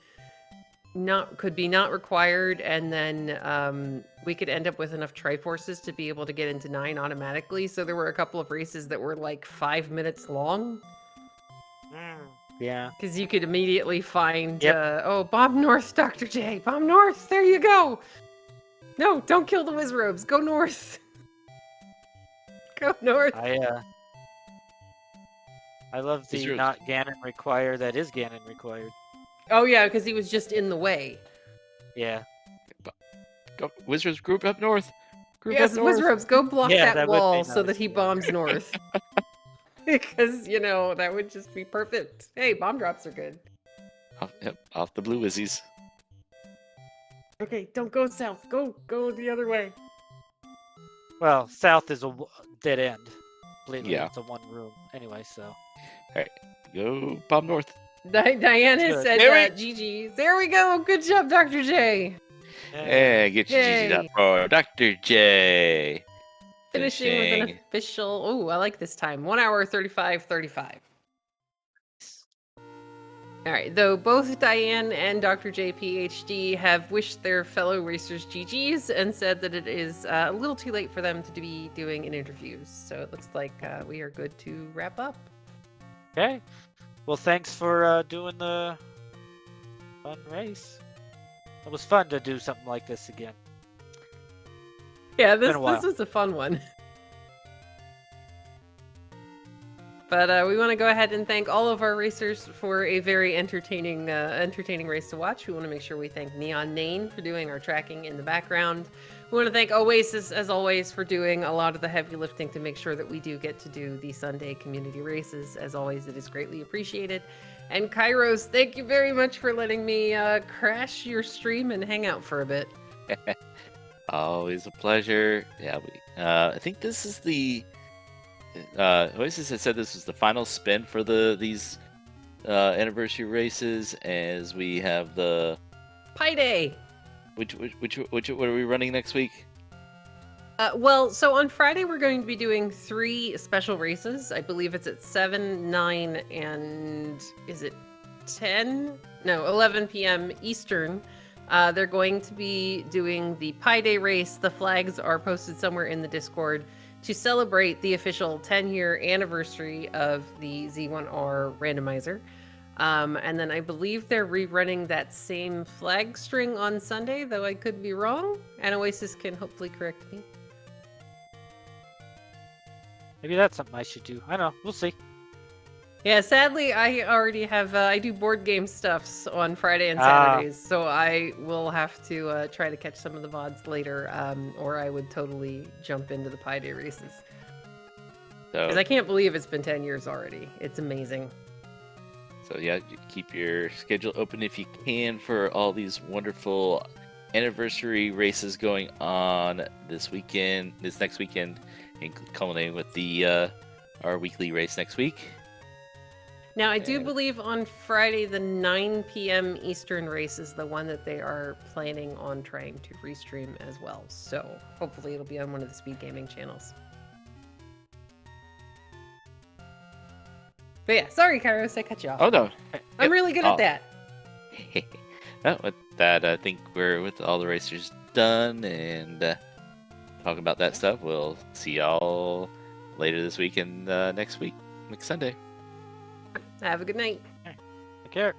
could be not required, and then we could end up with enough Triforces to be able to get into 9 automatically. So there were a couple of races that were like 5 minutes long. Yeah. Because you could immediately find, Yep. oh, bomb north, Dr. J. Bomb north. There you go. No, don't kill the Wizrobes. Go north. Go north. I love the Wizrobes. not Ganon required. That is Ganon required. Oh, yeah, because he was just in the way. Yeah. Go, Wizards group up north. Group Yes, up north. Wizrobes, go block Yeah, that that would be wall so nice, that he yeah. bombs north. Because, that would just be perfect. Hey, bomb drops are good. Off the blue Wizzies. Okay, don't go south. Go the other way. Well, south is a dead end. Completely. Yeah. It's a 1 room. Anyway, so. Go bomb north. Diane has Good. said There GG. There we go. Good job, Dr. J. Hey, get your GG's up Yay. for Dr. J. Finishing with an Finishing. official. Oh, I like this time. 1 hour 35:35. All right. Though both Diane and Dr. J PhD have wished their fellow racers GGs and said that it is a little too late for them to be doing interviews. So it looks like we are good to wrap up. Okay. Well, thanks for doing the fun race. It was fun to do something like this again. Yeah, been this a while. was a fun one. But we want to go ahead and thank all of our racers for a very entertaining race to watch. We want to make sure we thank Neon Nane for doing our tracking in the background. We want to thank Oasis, as always, for doing a lot of the heavy lifting to make sure that we do get to do the Sunday community races. As always, it is greatly appreciated. And Kairos, thank you very much for letting me crash your stream and hang out for a bit. Always a pleasure. Yeah, I think this is the Oasis had said this was the final spin for these anniversary races, as we have the Pi Day. which what are we running next week? Well, so on Friday we're going to be doing 3 special races. I believe it's at 7, 9, and is it 10? No, 11 p.m. Eastern. They're going to be doing the Pi Day race. The flags are posted somewhere in the Discord to celebrate the official 10-year anniversary of the Z1R randomizer. And then I believe they're rerunning that same flag string on Sunday, though I could be wrong. And Oasis can hopefully correct me. Maybe that's something I should do. I don't know. We'll see. Yeah, sadly, I already have, I do board game stuffs on Friday and Saturdays, so I will have to try to catch some of the VODs later, or I would totally jump into the Pi Day races. So Because I can't believe it's been 10 years already. It's amazing. So yeah, keep your schedule open if you can for all these wonderful anniversary races going on this next weekend, and culminating with the our weekly race next week. Now, I do believe on Friday, the 9 p.m. Eastern race is the one that they are planning on trying to restream as well. So hopefully it'll be on one of the Speed Gaming channels. But yeah, sorry, Kairos, I cut you off. Oh, no. I'm really good at that. Well, with that, I think we're with all the racers done and talking about that stuff. We'll see y'all later this week and next Sunday. Have a good night. Take care.